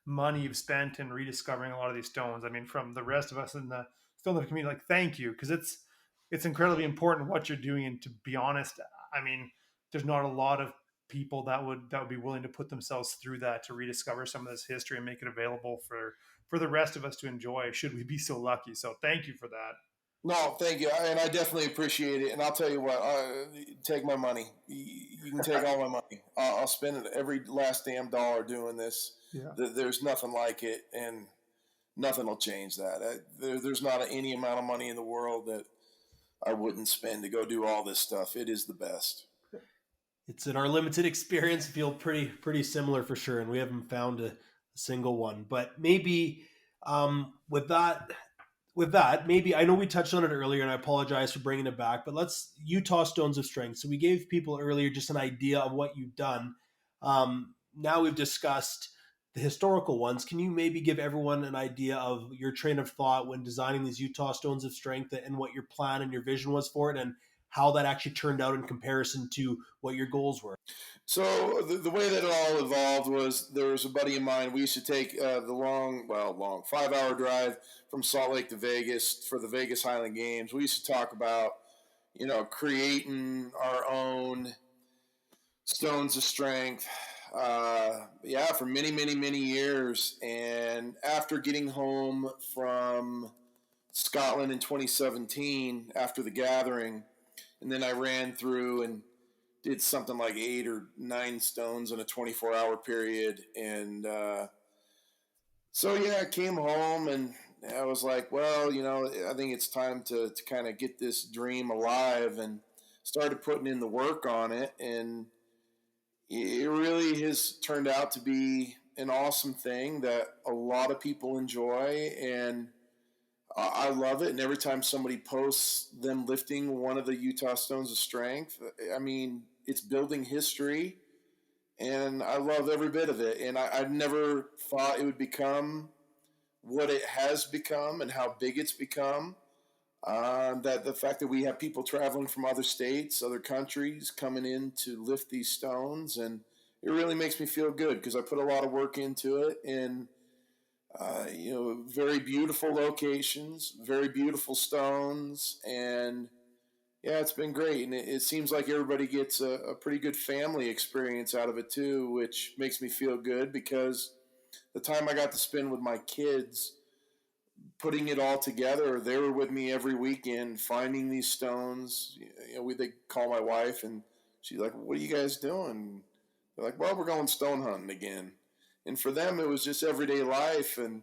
money you've spent in rediscovering a lot of these stones. I mean, from the rest of us in the stone community, like, thank you, because it's incredibly important what you're doing. And to be honest, I mean, there's not a lot of people that would be willing to put themselves through that to rediscover some of this history and make it available for the rest of us to enjoy. Should we be so lucky? So, thank you for that. No, thank you, and I definitely appreciate it. And I'll tell you what, take my money. You can take all my money. I'll spend every last damn dollar doing this. Yeah. There's nothing like it, and nothing will change that. There's not any amount of money in the world that I wouldn't spend to go do all this stuff. It is the best. It's in our limited experience feel pretty similar for sure, and we haven't found a single one. But maybe with that, maybe I know we touched on it earlier, and I apologize for bringing it back. But let's Utah Stones of Strength. So we gave people earlier just an idea of what you've done. Now we've discussed the historical ones. Can you maybe give everyone an idea of your train of thought when designing these Utah Stones of Strength and what your plan and your vision was for it, and how that actually turned out in comparison to what your goals were? So the way that it all evolved was there was a buddy of mine. We used to take the long 5-hour drive from Salt Lake to Vegas for the Vegas Highland Games. We used to talk about, creating our own stones of strength. For many, many, many years. And after getting home from Scotland in 2017, after the gathering, and then I ran through and did something like 8 or 9 stones in a 24-hour period. And I came home and I was like, well, I think it's time to kind of get this dream alive, and started putting in the work on it. And it really has turned out to be an awesome thing that a lot of people enjoy, and I love it. And every time somebody posts them lifting one of the Utah Stones of Strength, I mean, it's building history, and I love every bit of it. And I never thought it would become what it has become and how big it's become. That the fact that we have people traveling from other states, other countries, coming in to lift these stones, and it really makes me feel good because I put a lot of work into it. And very beautiful locations, very beautiful stones, and yeah, it's been great. And it seems like everybody gets a pretty good family experience out of it too, which makes me feel good because the time I got to spend with my kids putting it all together, they were with me every weekend finding these stones. They call my wife and she's like, "What are you guys doing?" They're like, "Well, we're going stone hunting again." And for them, it was just everyday life, and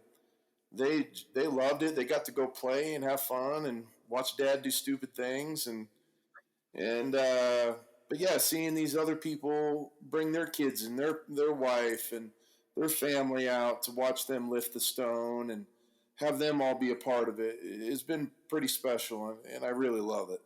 they loved it. They got to go play and have fun and watch Dad do stupid things, but yeah, seeing these other people bring their kids and their wife and their family out to watch them lift the stone and have them all be a part of it, it's been pretty special, and I really love it.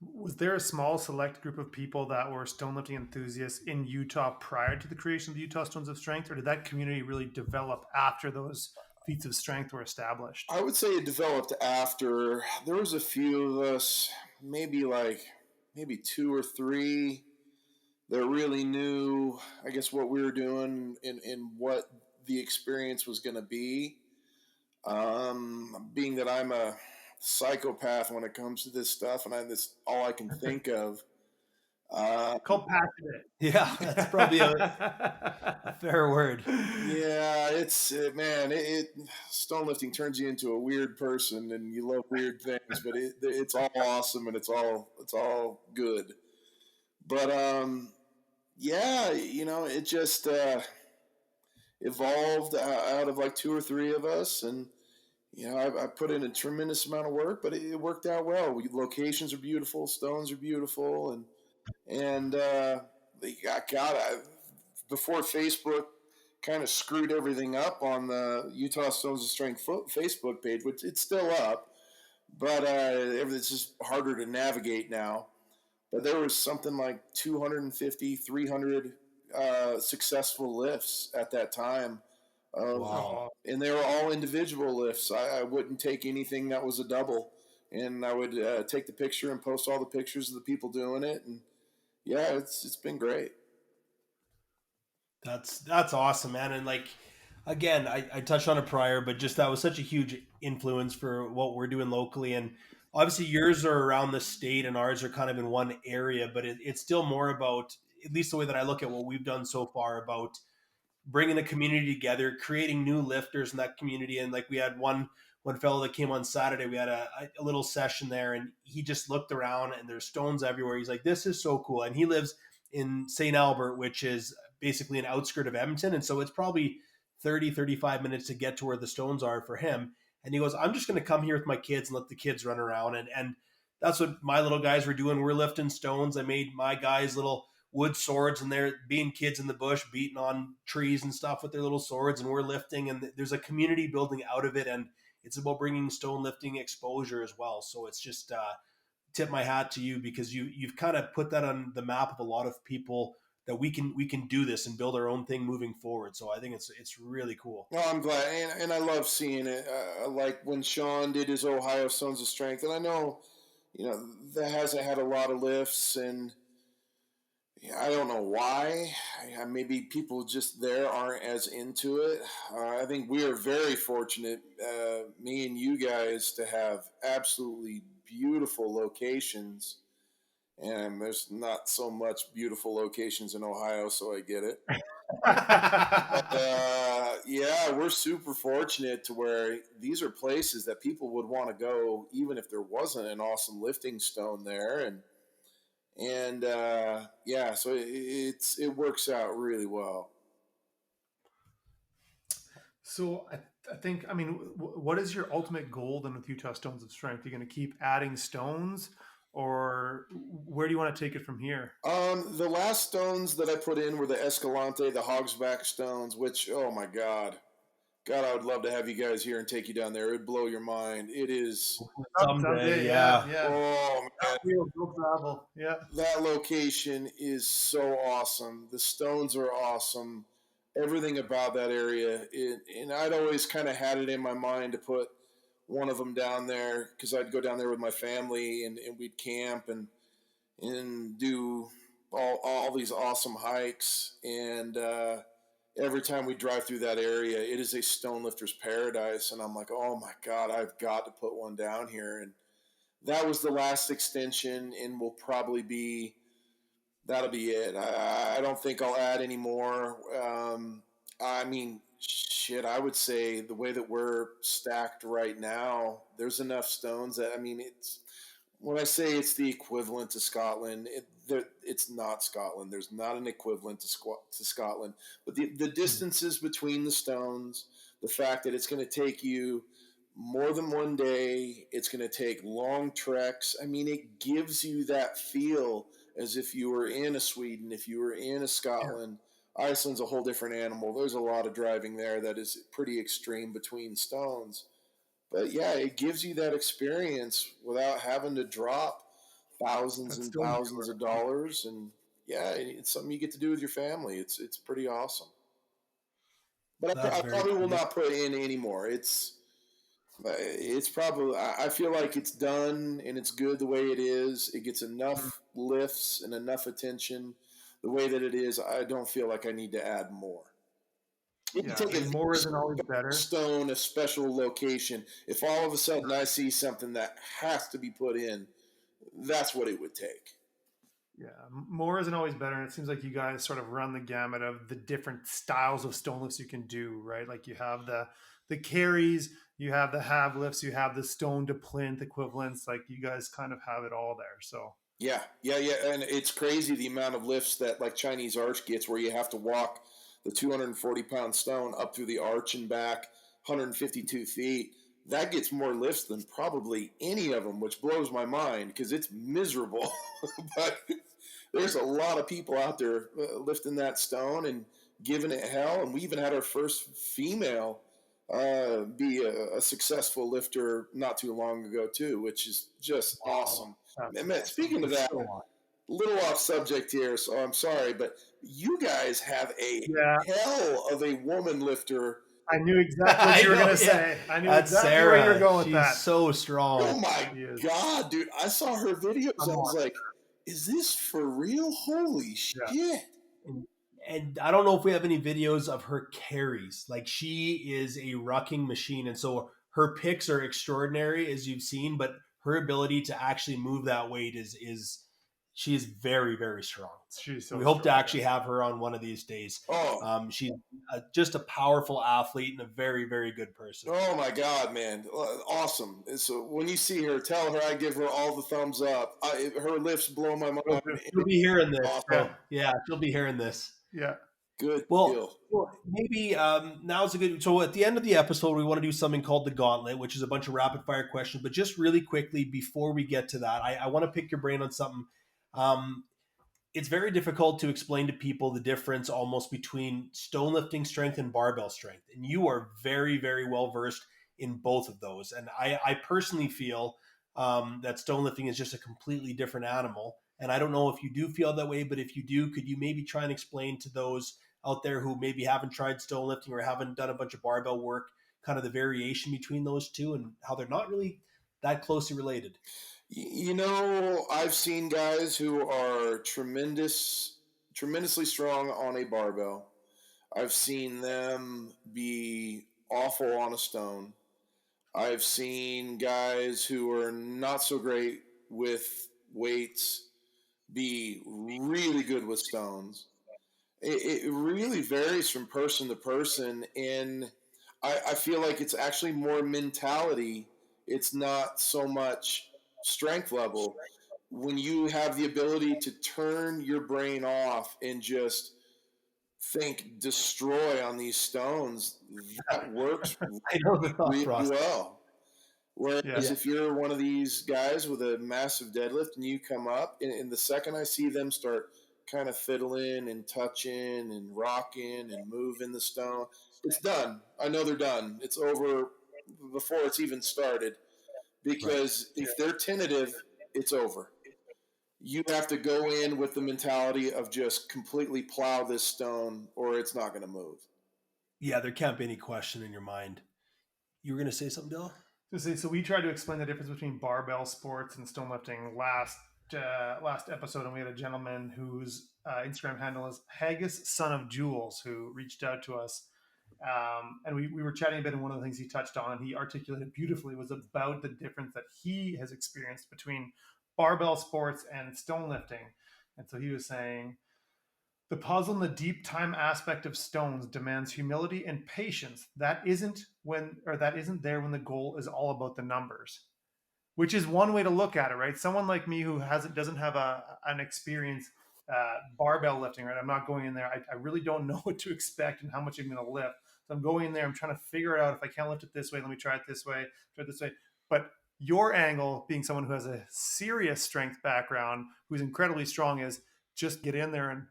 Was there a small select group of people that were stone lifting enthusiasts in Utah prior to the creation of the Utah Stones of Strength, or did that community really develop after those feats of strength were established? I would say it developed after. There was a few of us, maybe 2 or 3, that really knew, I guess, what we were doing and what the experience was going to be. Being that I'm a psychopath when it comes to this stuff, and that's all I can think of. Called passionate. Yeah, that's probably a fair word. Yeah, it's man. Stone lifting turns you into a weird person, and you love weird things. But it's all awesome, and it's all good. But it just evolved out of like 2 or 3 of us, and I put in a tremendous amount of work, but it worked out well. Locations are beautiful, stones are beautiful, and before Facebook kind of screwed everything up on the Utah Stones of Strength Facebook page, which it's still up, but it's just harder to navigate now. But there was something like 250, 300 successful lifts at that time. Wow. And they were all individual lifts. I wouldn't take anything that was a double. And I would take the picture and post all the pictures of the people doing it. And yeah, it's been great. That's awesome, man. And like, again, I touched on it prior, but just that was such a huge influence for what we're doing locally. And obviously yours are around the state and ours are kind of in one area, but it's still more about, at least the way that I look at what we've done so far, about bringing the community together, creating new lifters in that community. And like we had one fellow that came on Saturday. We had a little session there, and he just looked around, and there's stones everywhere. He's like, "This is so cool." And he lives in St. Albert, which is basically an outskirt of Edmonton, and so it's probably 35 minutes to get to where the stones are for him. And he goes, "I'm just going to come here with my kids and let the kids run around." And that's what my little guys were doing. We're lifting stones. I made my guys little wood swords, and they're being kids in the bush beating on trees and stuff with their little swords, and we're lifting, and there's a community building out of it, and it's about bringing stone lifting exposure as well. So it's just tip my hat to you, because you've kind of put that on the map of a lot of people, that we can do this and build our own thing moving forward. So I think it's really cool. No, I'm glad, and I love seeing it. Like when Sean did his Ohio Stones of Strength, and I know, that hasn't had a lot of lifts, and I don't know why. Maybe people just there aren't as into it. I think we are very fortunate, me and you guys, to have absolutely beautiful locations. And there's not so much beautiful locations in Ohio, so I get it. But yeah, we're super fortunate to where these are places that people would want to go, even if there wasn't an awesome lifting stone there. And yeah, so it works out really well. So I think, I mean, what is your ultimate goal then with Utah Stones of Strength? You're going to keep adding stones, or where do you want to take it from here? The last stones that I put in were the Escalante, the Hogsback stones, which, oh my God, I would love to have you guys here and take you down there. It would blow your mind. It is. Someday, yeah. Oh man, We'll travel. Yeah. that location is so awesome. The stones are awesome. Everything about that area, and I'd always kind of had it in my mind to put one of them down there, because I'd go down there with my family, and we'd camp and do all these awesome hikes. And every time we drive through that area, it is a stone lifter's paradise. And I'm like, oh my God, I've got to put one down here. And that was the last extension, and that'll be it. I don't think I'll add any more. I mean, shit, I would say the way that we're stacked right now, there's enough stones that, I mean, when I say it's the equivalent to Scotland, it's not Scotland. There's not an equivalent to Scotland. But the distances between the stones, the fact that it's going to take you more than one day, it's going to take long treks. I mean, it gives you that feel as if you were in a Sweden, if you were in a Scotland. Yeah. Iceland's a whole different animal. There's a lot of driving there that is pretty extreme between stones. But yeah, it gives you that experience without having to drop thousands and thousands of dollars. And yeah, it's something you get to do with your family. It's pretty awesome. But I probably will not put in anymore. It's probably, I feel like it's done and it's good the way it is. It gets enough lifts and enough attention the way that it is. I don't feel like I need to add more. More isn't always better. Stone, a special location. If all of a sudden I see something that has to be put in, that's what it would take. Yeah, more isn't always better. And it seems like you guys sort of run the gamut of the different styles of stone lifts you can do, right? Like you have the carries, you have the half lifts, you have the stone to plinth equivalents. Like you guys kind of have it all there. So yeah. And it's crazy the amount of lifts that like Chinese Arch gets, where you have to walk the 240-pound stone up through the arch and back 152 feet. That gets more lifts than probably any of them, which blows my mind because it's miserable. But there's a lot of people out there lifting that stone and giving it hell. And we even had our first female be a successful lifter not too long ago too, which is just awesome. Man, speaking of that, little off subject here, so I'm sorry, but you guys have a hell of a woman lifter. I knew exactly what you were going to say. I knew exactly Sarah. Where you were going with She's that. So strong. Oh my God, dude. I saw her videos. I was like, is this for real? Holy Yeah. shit. And I don't know if we have any videos of her carries. Like, she is a rucking machine, and so her picks are extraordinary, as you've seen. But her ability to actually move that weight is she is very, very strong. She's so We hope to strong. actually have her on one of these days. Oh, She's just a powerful athlete and a very, very good person. oh my God, man. Awesome. So when you see her, tell her I give her all the thumbs up. Her lifts blow my mind. She'll be hearing this. Awesome. So, yeah, she'll be hearing this. Yeah. Good Well, deal. maybe now's a good. So at the end of the episode, we want to do something called the Gauntlet, which is a bunch of rapid fire questions. But just really quickly before we get to that, I want to pick your brain on something. It's very difficult to explain to people the difference almost between stone lifting strength and barbell strength, and you are very, very well versed in both of those. And I personally feel that stone lifting is just a completely different animal. And I don't know if you do feel that way, but if you do, could you maybe try and explain to those out there who maybe haven't tried stone lifting or haven't done a bunch of barbell work, kind of the variation between those two and how they're not really that closely related? You know, I've seen guys who are tremendously strong on a barbell. I've seen them be awful on a stone. I've seen guys who are not so great with weights be really good with stones. It really varies from person to person, and I feel like it's actually more mentality. It's not so much strength level. When you have the ability to turn your brain off and just think destroy on these stones, that works I know the thought really process. well. Whereas Yeah. if you're one of these guys with a massive deadlift and you come up, and the second I see them start kind of fiddling and touching and rocking and moving the stone, it's done. I know they're done. It's over before it's even started. Because if they're tentative, it's over. You have to go in with the mentality of just completely plow this stone or it's not going to move. Yeah, there can't be any question in your mind. You were going to say something, Bill? So we tried to explain the difference between barbell sports and stone lifting last episode, and we had a gentleman whose Instagram handle is Haggis Son of Jules, who reached out to us, and we were chatting a bit. And one of the things he touched on and he articulated beautifully was about the difference that he has experienced between barbell sports and stone lifting. And so he was saying, the puzzle and the deep time aspect of stones demands humility and patience. That isn't there when the goal is all about the numbers. Which is one way to look at it, right? Someone like me who doesn't have an experience barbell lifting, right? I'm not going in there. I really don't know what to expect and how much I'm going to lift. So I'm going in there. I'm trying to figure it out. If I can't lift it this way, let me try it this way. Try it this way. But your angle, being someone who has a serious strength background, who's incredibly strong, is just get in there and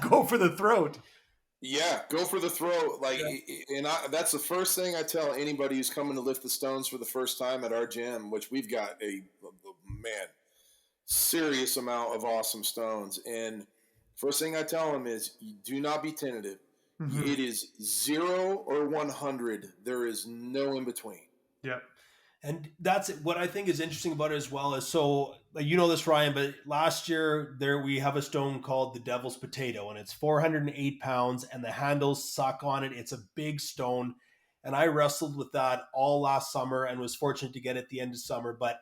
go for the throat. Yeah, go for the throat. That's the first thing I tell anybody who's coming to lift the stones for the first time at our gym, which we've got serious amount of awesome stones. And first thing I tell them is, you do not be tentative. Mm-hmm. It is 0 or 100. There is no in between. Yeah. And that's what I think is interesting about it as well. Is so, you know this, Ryan, but last year we have a stone called the Devil's Potato, and it's 408 pounds, and the handles suck on it. It's a big stone, and I wrestled with that all last summer and was fortunate to get it at the end of summer. But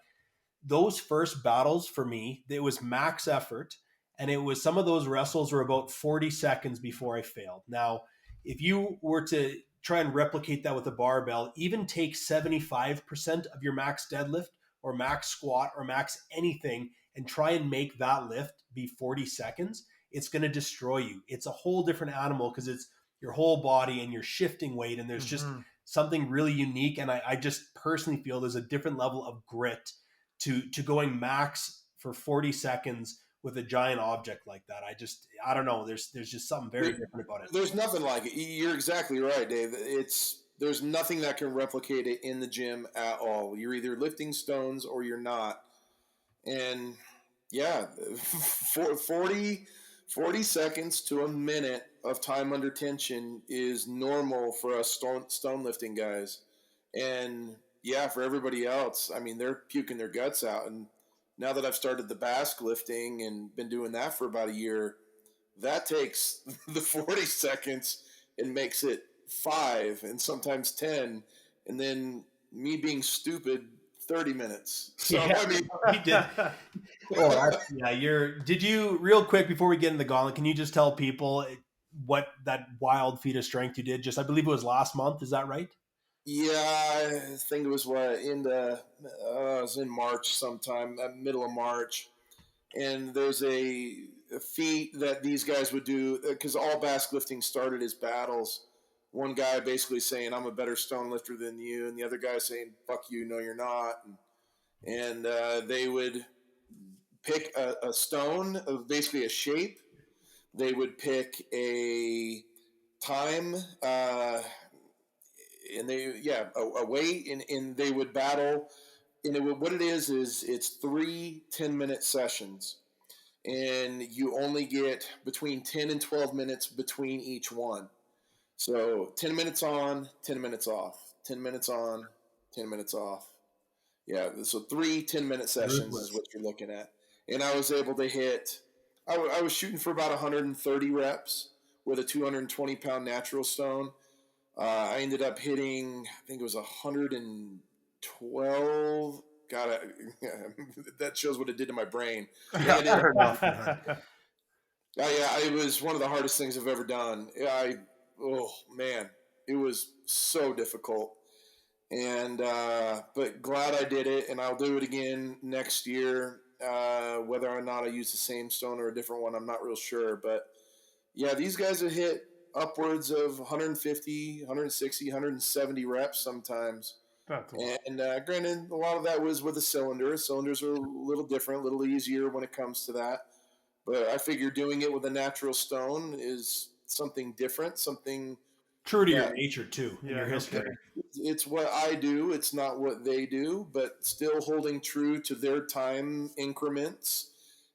those first battles for me, it was max effort, and it was some of those wrestles were about 40 seconds before I failed. Now, if you were to try and replicate that with a barbell, even take 75% of your max deadlift or max squat or max anything and try and make that lift be 40 seconds, it's going to destroy you. It's a whole different animal because it's your whole body and you're shifting weight, and there's just something really unique. And I just personally feel there's a different level of grit to going max for 40 seconds with a giant object like that. I don't know. There's just something very different about it. There's nothing like it. You're exactly right, Dave. There's nothing that can replicate it in the gym at all. You're either lifting stones or you're not. And yeah, 40 seconds to a minute of time under tension is normal for us stone lifting guys. And yeah, for everybody else, I mean, they're puking their guts out, and now that I've started the basque lifting and been doing that for about a year, that takes the 40 seconds and makes it 5 and sometimes 10. And then me being stupid, 30 minutes. So, Yeah, I mean, he did. Did you, real quick before we get in the gauntlet, can you just tell people what that wild feat of strength you did? Just, I believe it was last month. Is that right? yeah, I think it was it was in March sometime, middle of March. And there's a feat that these guys would do because all basque lifting started as battles. One guy basically saying, "I'm a better stone lifter than you," and the other guy saying, "Fuck you, no, you're not." And they would pick a stone, basically a shape. They would pick a time, and a weight, and they would battle. And what it is it's 3 10-minute sessions, and you only get between 10 and 12 minutes between each one. So 10 minutes on, 10 minutes off, 10 minutes on, 10 minutes off. Yeah, so 3 10-minute sessions is what you're looking at. And I was able to hit, I was shooting for about 130 reps with a 220-pound natural stone. I ended up hitting, I think it was 112. God, that shows what it did to my brain. It was one of the hardest things I've ever done. Oh man, it was so difficult. And but glad I did it, and I'll do it again next year. Whether or not I use the same stone or a different one, I'm not real sure. But yeah, these guys have hit upwards of 150, 160, 170 reps sometimes. That's a lot. And granted, a lot of that was with a cylinder. Cylinders are a little different, a little easier when it comes to that. But I figure doing it with a natural stone is something different, something true to your nature too, in your history. Okay. It's what I do. It's not what they do, but still holding true to their time increments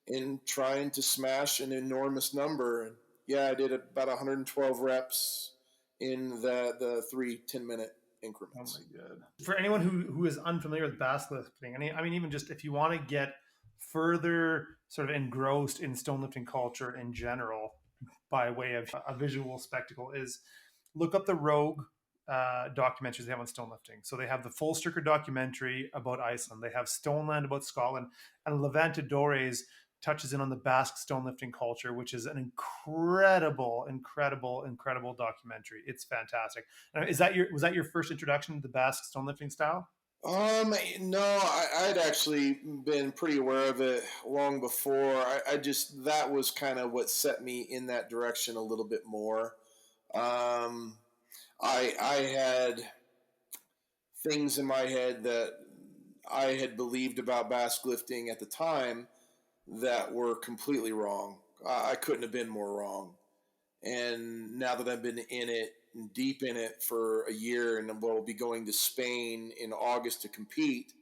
and trying to smash an enormous number. And yeah, I did about 112 reps in the 3 10-minute increments. Oh my god! For anyone who is unfamiliar with basque lifting, I mean, even just if you want to get further sort of engrossed in stone lifting culture in general, by way of a visual spectacle, is look up the Rogue documentaries they have on stone lifting. So they have the Full Striker documentary about Iceland. They have Stoneland about Scotland, and Levantadores touches in on the Basque stone lifting culture, which is an incredible documentary. It's fantastic. Was that your first introduction to the Basque stone lifting style? No, I'd actually been pretty aware of it long before. That was kind of what set me in that direction a little bit more. I had things in my head that I had believed about basque lifting at the time that were completely wrong. I couldn't have been more wrong. And now that I've been in it, deep in it for a year, and we'll be going to Spain in August to compete,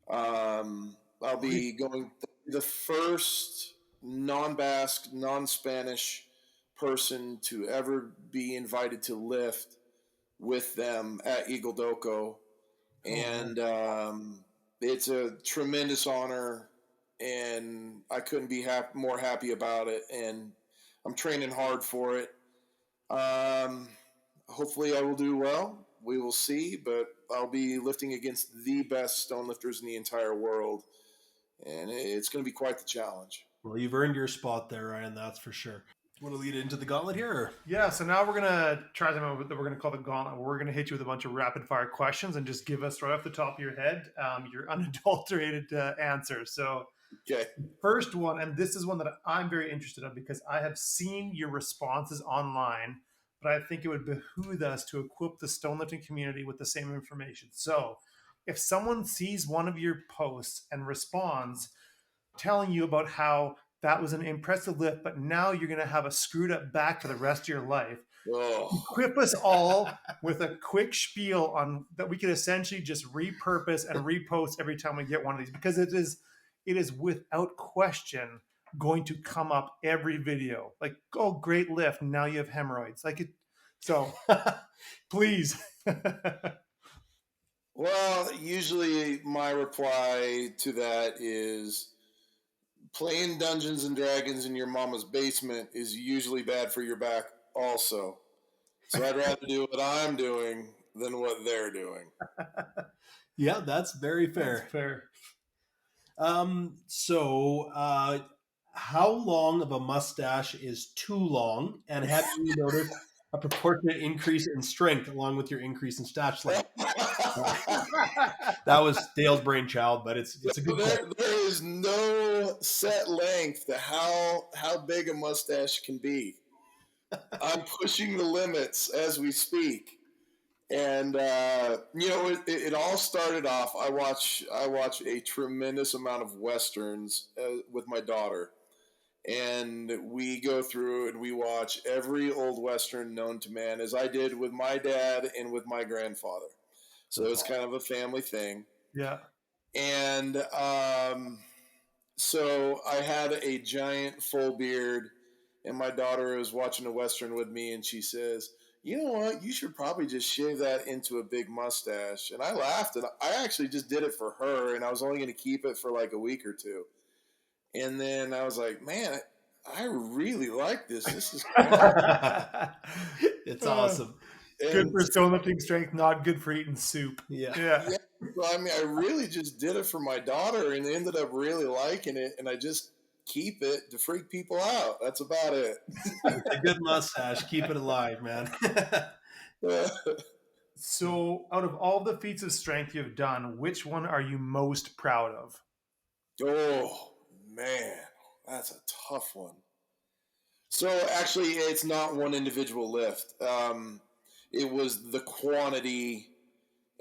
I'll be going the first non-Basque, non-Spanish person to ever be invited to lift with them at Eagle Doko. And it's a tremendous honor, and I couldn't be more happy about it. And I'm training hard for it. Hopefully I will do well. We will see, but I'll be lifting against the best stone lifters in the entire world, and it's going to be quite the challenge. Well, you've earned your spot there, Ryan, that's for sure. Want to lead into the gauntlet here? Or? Yeah, so now we're going to try something that we're going to call the gauntlet. We're going to hit you with a bunch of rapid fire questions and just give us right off the top of your head your unadulterated answers. So Okay. First one, and this is one that I'm very interested in because I have seen your responses online, but I think it would behoove us to equip the stone lifting community with the same information. So if someone sees one of your posts and responds telling you about how that was an impressive lift, but now you're going to have a screwed up back for the rest of your life, equip us all with a quick spiel on that we could essentially just repurpose and repost every time we get one of these, because it is without question going to come up every video. Like, oh, great lift. Now you have hemorrhoids. So please. Well, usually my reply to that is, playing Dungeons and Dragons in your mama's basement is usually bad for your back also. So I'd rather do what I'm doing than what they're doing. Yeah, that's very fair. That's fair. How long of a mustache is too long? And have you noticed a proportionate increase in strength along with your increase in stash length? That was Dale's brainchild, but it's a good question. There is no set length to how big a mustache can be. I'm pushing the limits as we speak. And it all started off. I watch a tremendous amount of westerns with my daughter, and we go through and we watch every old western known to man, as I did with my dad and with my grandfather. So it's kind of a family thing. Yeah. And so I had a giant full beard, and my daughter was watching a western with me, and she says, "You know what? You should probably just shave that into a big mustache." And I laughed, and I actually just did it for her, and I was only going to keep it for like a week or two. And then I was like, "Man, I really like this. This is fun." It's awesome. Good for stone lifting strength, not good for eating soup. Yeah. Well, I mean, I really just did it for my daughter and ended up really liking it, and I just keep it to freak people out. That's about it. It's a good mustache. Keep it alive, man. So, out of all the feats of strength you've done, which one are you most proud of? Oh, man, that's a tough one. So, actually, it's not one individual lift. It was the quantity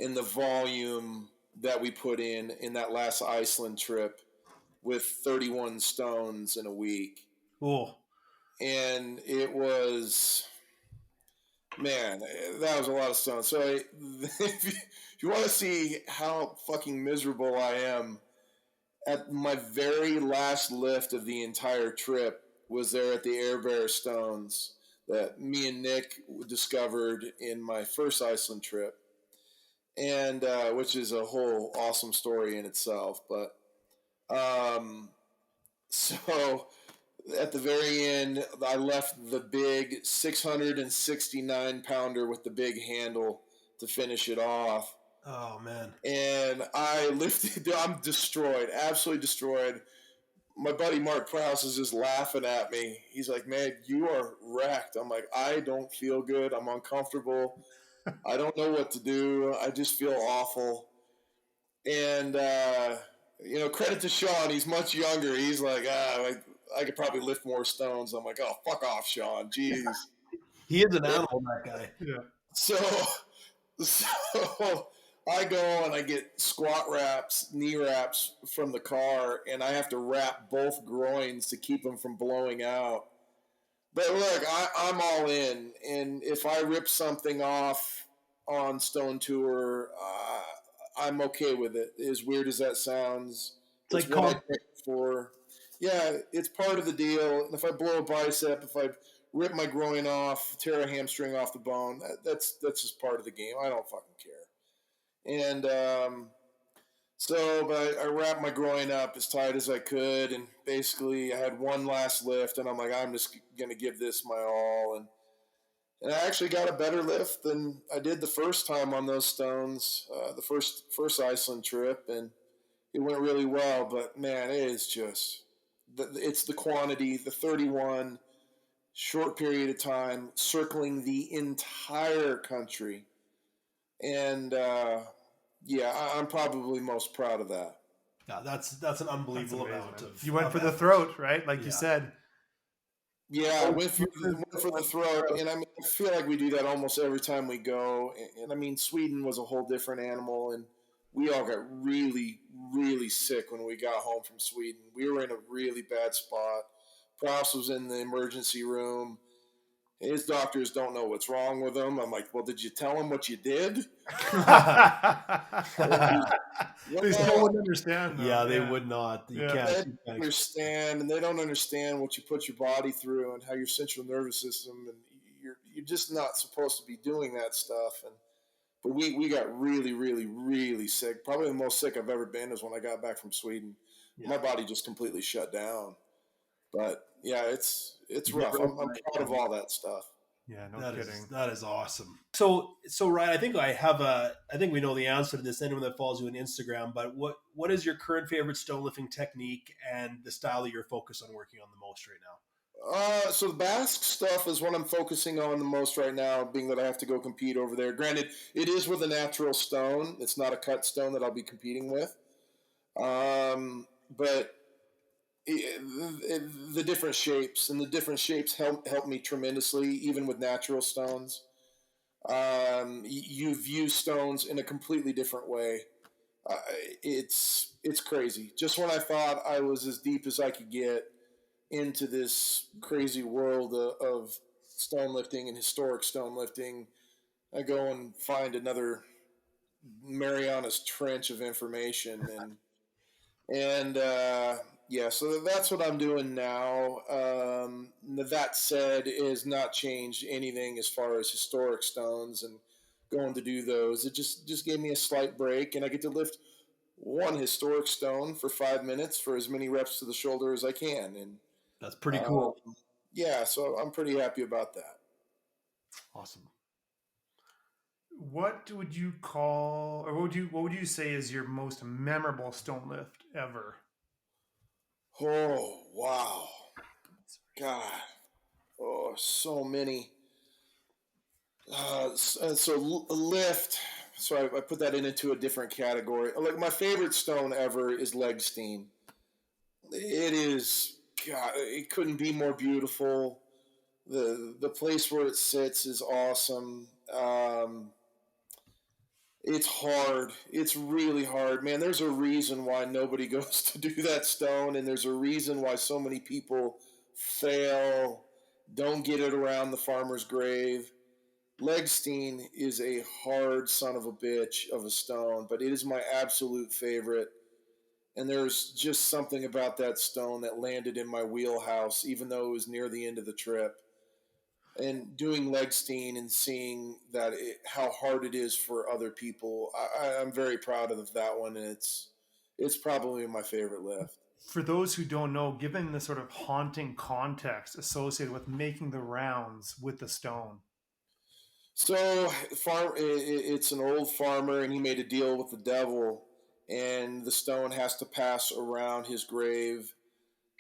and the volume that we put in that last Iceland trip with 31 stones in a week. Oh. And it was, man, that was a lot of stones. So if you want to see how fucking miserable I am, at my very last lift of the entire trip was there at the Air Bear Stones that me and Nick discovered in my first Iceland trip, and which is a whole awesome story in itself. But so at the very end, I left the big 669 pounder with the big handle to finish it off. Oh, man. And I lifted, I'm destroyed, absolutely destroyed. My buddy Mark Prowse is just laughing at me. He's like, "Man, you are wrecked." I'm like, "I don't feel good. I'm uncomfortable. I don't know what to do. I just feel awful." And, credit to Sean. He's much younger. He's like, I could probably lift more stones. I'm like, "Oh, fuck off, Sean. Jeez." He is an animal, that guy. Yeah. So I go and I get squat wraps, knee wraps from the car, and I have to wrap both groins to keep them from blowing out. But look, I'm all in, and if I rip something off on Stone Tour, I'm okay with it. As weird as that sounds, It's like what I picked for. Yeah, it's part of the deal. And if I blow a bicep, if I rip my groin off, tear a hamstring off the bone, that's just part of the game. I don't fucking care. And but I wrapped my groin up as tight as I could, and basically I had one last lift, and I'm like, I'm just going to give this my all. And I actually got a better lift than I did the first time on those stones, the first Iceland trip, and it went really well. But, man, it is just, it's the quantity, the 31, short period of time, circling the entire country. And, I'm probably most proud of that. Yeah, that's an unbelievable amount of. You went for the throat, right? Like you said. Yeah, I went for the throat, and I mean, I feel like we do that almost every time we go. And I mean, Sweden was a whole different animal, and we all got really, really sick when we got home from Sweden. We were in a really bad spot. Pross was in the emergency room. His doctors don't know what's wrong with him. I'm like, "Well, did you tell him what you did?" They still wouldn't understand. Though. Yeah, they would not. You They can't don't understand, and they don't understand what you put your body through and how your central nervous system, and you're just not supposed to be doing that stuff. But we got really, really, really sick. Probably the most sick I've ever been is when I got back from Sweden. my body just completely shut down. But yeah, it's rough. Never- I'm proud of all that stuff. Yeah, no That kidding. that is awesome. So Ryan, I think we know the answer to this. Anyone that follows you on Instagram, but what is your current favorite stone lifting technique and the style that you're focused on working on the most right now? So the Basque stuff is what I'm focusing on the most right now, being that I have to go compete over there. Granted, it is with a natural stone. It's not a cut stone that I'll be competing with. But the different shapes and the different shapes help me tremendously, even with natural stones. You view stones in a completely different way. Uh, it's crazy. Just when I thought I was as deep as I could get into this crazy world of stone lifting and historic stone lifting, I go and find another Mariana's Trench of information, and yeah, so that's what I'm doing now. That said, it has not changed anything as far as historic stones and going to do those. It just gave me a slight break, and I get to lift one historic stone for 5 minutes for as many reps to the shoulder as I can, and That's pretty uh, cool. yeah, so I'm pretty happy about that. Awesome. What would you call, or what would you say is your most memorable stone lift ever? Oh wow, God, oh so many. So lift. So I put that into a different category. Like my favorite stone ever is Legstein. It is God. It couldn't be more beautiful. The place where it sits is awesome. It's hard. It's really hard, man. There's a reason why nobody goes to do that stone, and there's a reason why so many people fail, don't get it around the farmer's grave. Legstein is a hard son of a bitch of a stone, but it is my absolute favorite. And there's just something about that stone that landed in my wheelhouse, even though it was near the end of the trip. And doing Legstein and seeing how hard it is for other people, I'm very proud of that one, and it's probably my favorite lift. For those who don't know, given the sort of haunting context associated with making the rounds with the stone. So, it's an old farmer, and he made a deal with the devil, and the stone has to pass around his grave.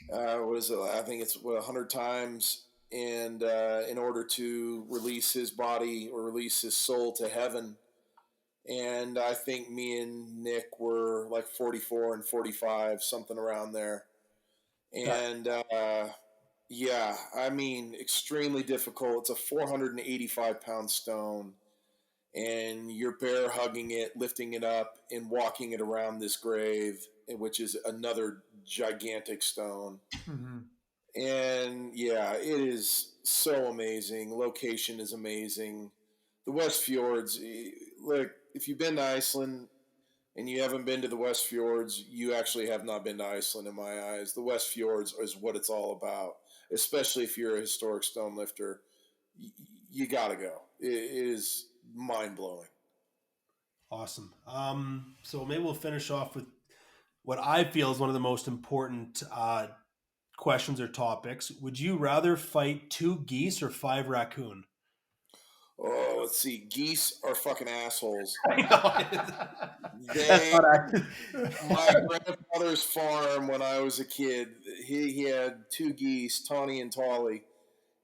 What is it? I think it's 100 times, and in order to release his body or release his soul to heaven. And I think me and Nick were like 44 and 45, something around there. And yeah, I mean, extremely difficult. It's a 485-pound stone, and you're bear hugging it, lifting it up, and walking it around this grave, which is another gigantic stone. Mm-hmm. And yeah, it is so amazing. Location is amazing. The West Fjords, look, if you've been to Iceland and you haven't been to the West Fjords, you actually have not been to Iceland in my eyes. The West Fjords is what it's all about, especially if you're a historic stone lifter. You got to go. It is mind blowing. Awesome. So maybe we'll finish off with what I feel is one of the most important questions or topics. Would you rather fight 2 geese or 5 raccoon? Oh, let's see. Geese are fucking assholes. That's They, not accurate. my grandfather's farm when I was a kid, he had 2 geese, Tawny and Tolly,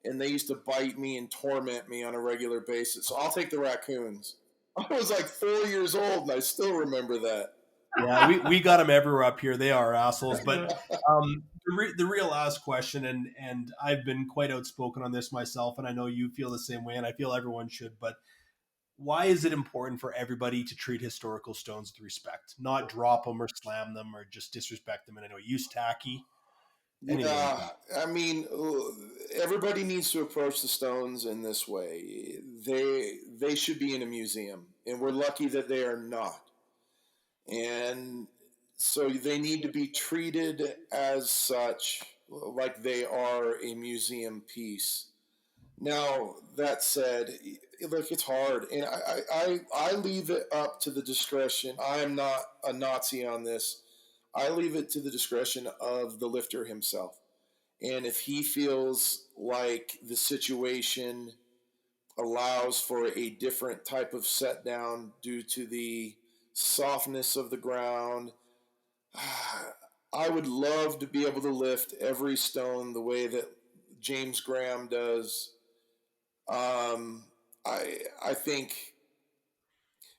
and they used to bite me and torment me on a regular basis. So I'll take the raccoons. I was like 4 years old, and I still remember that. Yeah, we got them everywhere up here. They are assholes. But the real last question, and I've been quite outspoken on this myself, and I know you feel the same way, and I feel everyone should. But why is it important for everybody to treat historical stones with respect, not drop them or slam them or just disrespect them in any way? Use tacky. Anything like Yeah, that. I mean, everybody needs to approach the stones in this way. They should be in a museum, and we're lucky that they are not. And so they need to be treated as such, like they are a museum piece. Now, that said, look, it's hard, and I leave it up to the discretion. I am not a Nazi on this. I leave it to the discretion of the lifter himself. And if he feels like the situation allows for a different type of set down due to the softness of the ground, I would love to be able to lift every stone the way that James Graham does. I think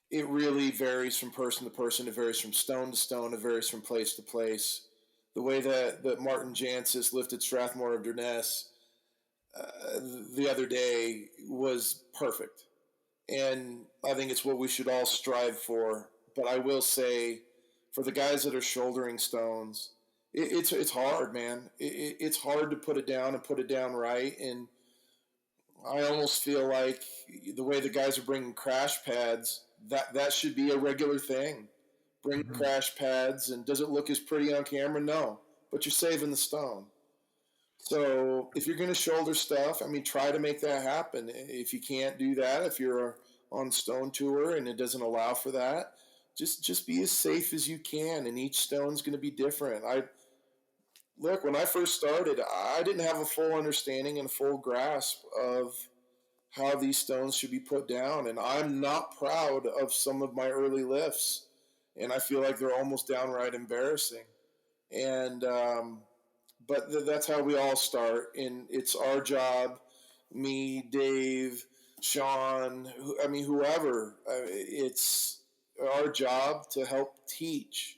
it really varies from person to person. It varies from stone to stone. It varies from place to place. The way that Martin Jancis lifted Strathmore of Durness the other day was perfect. And I think it's what we should all strive for. But I will say, for the guys that are shouldering stones, it's hard, man. It's hard to put it down and put it down right. And I almost feel like the way the guys are bringing crash pads, that should be a regular thing. Bring crash pads, and does it look as pretty on camera? No, but you're saving the stone. So if you're going to shoulder stuff, I mean, try to make that happen. If you can't do that, if you're on stone tour and it doesn't allow for that, just be as safe as you can. And each stone's going to be different. Look, when I first started, I didn't have a full understanding and full grasp of how these stones should be put down. And I'm not proud of some of my early lifts. And I feel like they're almost downright embarrassing. And, but that's how we all start. And it's our job, me, Dave, Sean, whoever. It's our job to help teach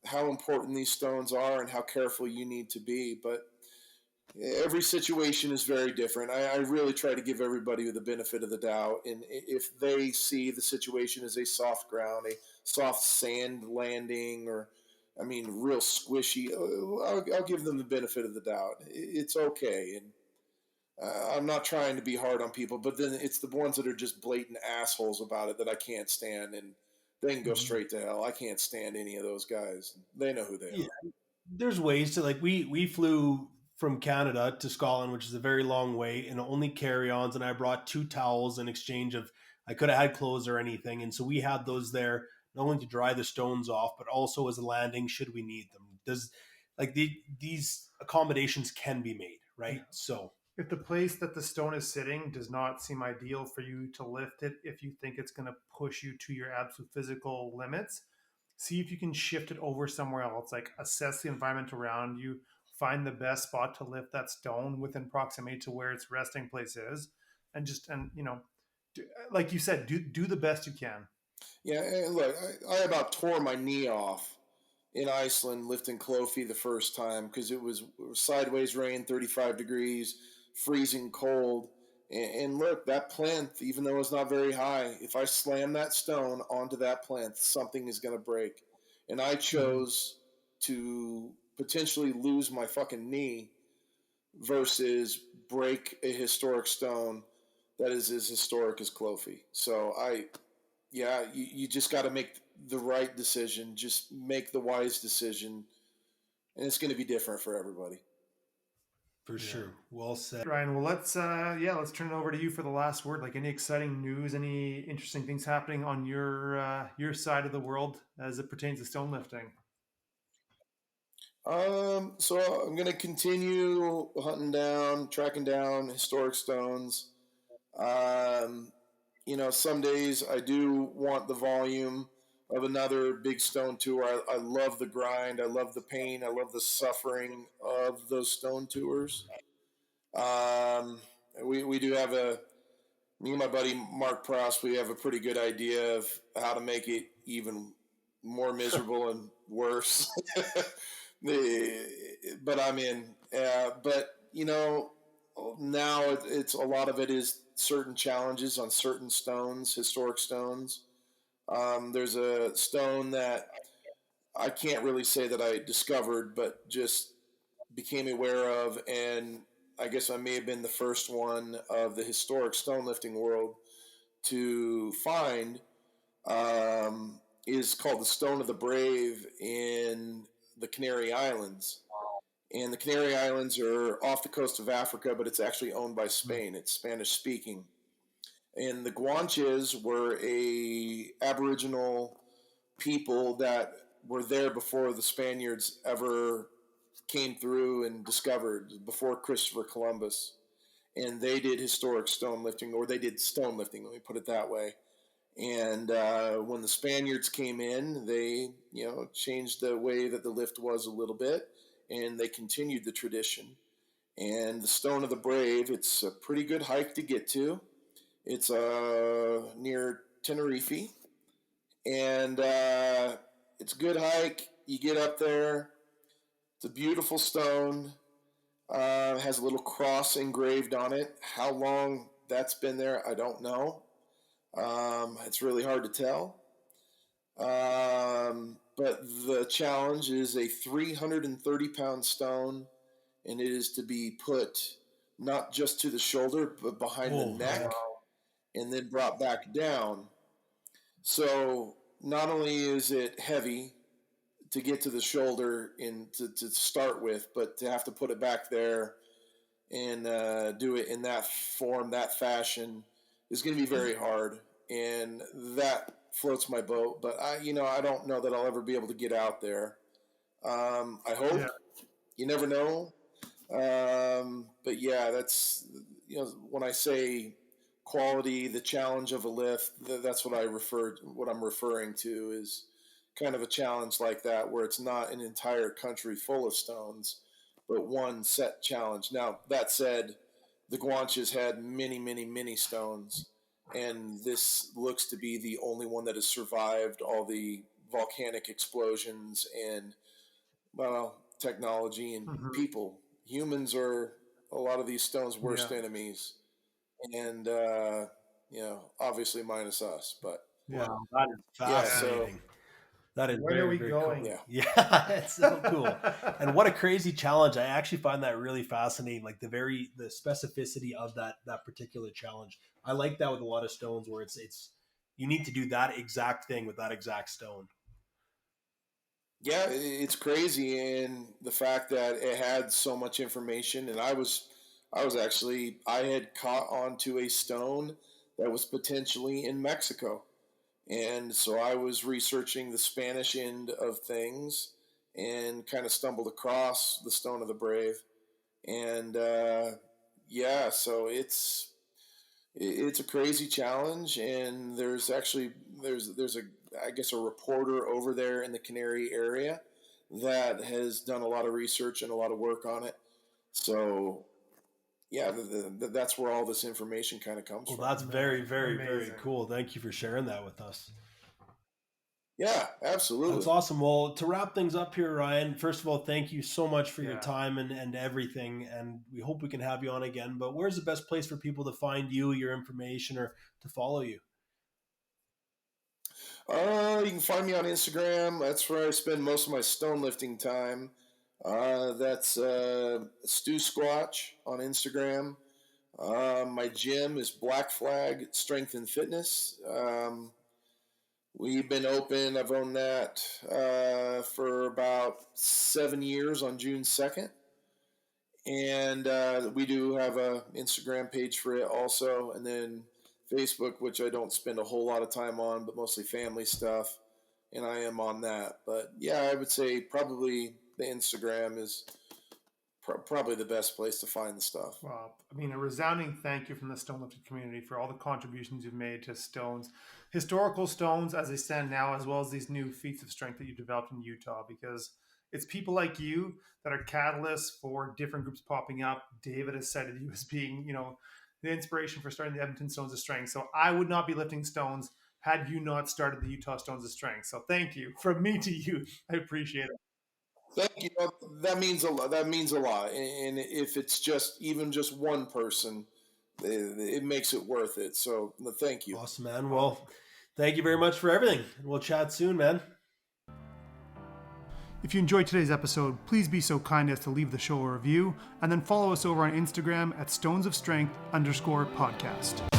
how important these stones are and how careful you need to be. But every situation is very different. I really try to give everybody the benefit of the doubt. And if they see the situation as a soft ground, a soft sand landing, or, real squishy, I'll give them the benefit of the doubt. It's okay. And I'm not trying to be hard on people, but then it's the ones that are just blatant assholes about it that I can't stand. And they can go straight to hell. I can't stand any of those guys. They know who they are. There's ways to, like, we flew from Canada to Scotland, which is a very long way, and only carry-ons. And I brought 2 towels in exchange of, I could have had clothes or anything. And so we had those there, not only to dry the stones off, but also as a landing should we need them. These accommodations can be made, right? Yeah. So if the place that the stone is sitting does not seem ideal for you to lift it, if you think it's going to push you to your absolute physical limits, see if you can shift it over somewhere else. Like, assess the environment around you, find the best spot to lift that stone within proximity to where its resting place is, and like you said, do the best you can. Yeah, and look, I about tore my knee off in Iceland lifting Clofey the first time because it was sideways rain, 35 degrees, freezing cold. And look, that plinth, even though it's not very high, if I slam that stone onto that plinth, something is going to break. And I chose to potentially lose my fucking knee versus break a historic stone that is as historic as Clofey. So you just got to make the right decision. Just make the wise decision. And it's going to be different for everybody. for sure. Well said. Ryan, well, let's turn it over to you for the last word. Like, any exciting news, any interesting things happening on your side of the world as it pertains to stone lifting? So I'm going to continue tracking down historic stones. Some days I do want the volume of another big stone tour. I love the grind. I love the pain. I love the suffering of those stone tours. We do have me and my buddy Mark Proust, we have a pretty good idea of how to make it even more miserable and worse. But I'm in. But now it's a lot of it is certain challenges on certain stones, historic stones. There's a stone that I can't really say that I discovered, but just became aware of, and I guess I may have been the first one of the historic stone lifting world to find, is called the Stone of the Brave in the Canary Islands. And the Canary Islands are off the coast of Africa, but it's actually owned by Spain. It's Spanish speaking. And the Guanches were a Aboriginal people that were there before the Spaniards ever came through and discovered, before Christopher Columbus. And they did historic stone lifting, or they did stone lifting, let me put it that way. And when the Spaniards came in, they, changed the way that the lift was a little bit, and they continued the tradition. And the Stone of the Brave, it's a pretty good hike to get to. It's near Tenerife, and it's a good hike. You get up there. It's a beautiful stone. Has a little cross engraved on it. How long that's been there, I don't know. It's really hard to tell. But the challenge is a 330-pound stone, and it is to be put not just to the shoulder, but behind the neck, and then brought back down. So not only is it heavy to get to the shoulder and to start with, but to have to put it back there and do it in that form, that fashion, is going to be very hard. And that floats my boat. But I don't know that I'll ever be able to get out there. I hope. Yeah. You never know. But yeah, that's, when I say quality, the challenge of a lift, that's what I'm referring to is kind of a challenge like that, where it's not an entire country full of stones, but one set challenge. Now, that said, the Guanches had many, many, many stones, and this looks to be the only one that has survived all the volcanic explosions and, technology and people. Humans are a lot of these stones' worst enemies, and obviously minus us. But wow, that is fascinating. That is where are we going? Cool. Yeah, it's so cool. And what a crazy challenge. I actually find that really fascinating. Like the specificity of that particular challenge. I like that with a lot of stones where it's you need to do that exact thing with that exact stone. Yeah, it's crazy, and the fact that it had so much information, and I had caught onto a stone that was potentially in Mexico. And so I was researching the Spanish end of things and kind of stumbled across the Stone of the Brave. And so it's a crazy challenge. And there's a reporter over there in the Canary area that has done a lot of research and a lot of work on it. So yeah, that's where all this information kind of comes from. Well, that's very, very, very cool. Thank you for sharing that with us. Yeah, absolutely. That's awesome. Well, to wrap things up here, Ryan, first of all, thank you so much for your time and everything. And we hope we can have you on again. But where's the best place for people to find you, your information, or to follow you? You can find me on Instagram. That's where I spend most of my stone lifting time. That's Stu Squatch on Instagram. My gym is Black Flag Strength and Fitness. We've been open. I've owned that for about 7 years on June 2nd. And we do have an Instagram page for it also. And then Facebook, which I don't spend a whole lot of time on, but mostly family stuff. And I am on that. But yeah, I would say probably the Instagram is probably the best place to find the stuff. Well, I mean, a resounding thank you from the stone lifting community for all the contributions you've made to stones, historical stones as they stand now, as well as these new feats of strength that you've developed in Utah, because it's people like you that are catalysts for different groups popping up. David has cited you as being, the inspiration for starting the Edmonton Stones of Strength. So I would not be lifting stones had you not started the Utah Stones of Strength. So thank you from me to you. I appreciate it. Thank you. That means a lot. And if it's even just one person, it makes it worth it. So thank you. Awesome, man. Well, thank you very much for everything. We'll chat soon, man. If you enjoyed today's episode, please be so kind as to leave the show a review and then follow us over on Instagram at stonesofstrength_podcast.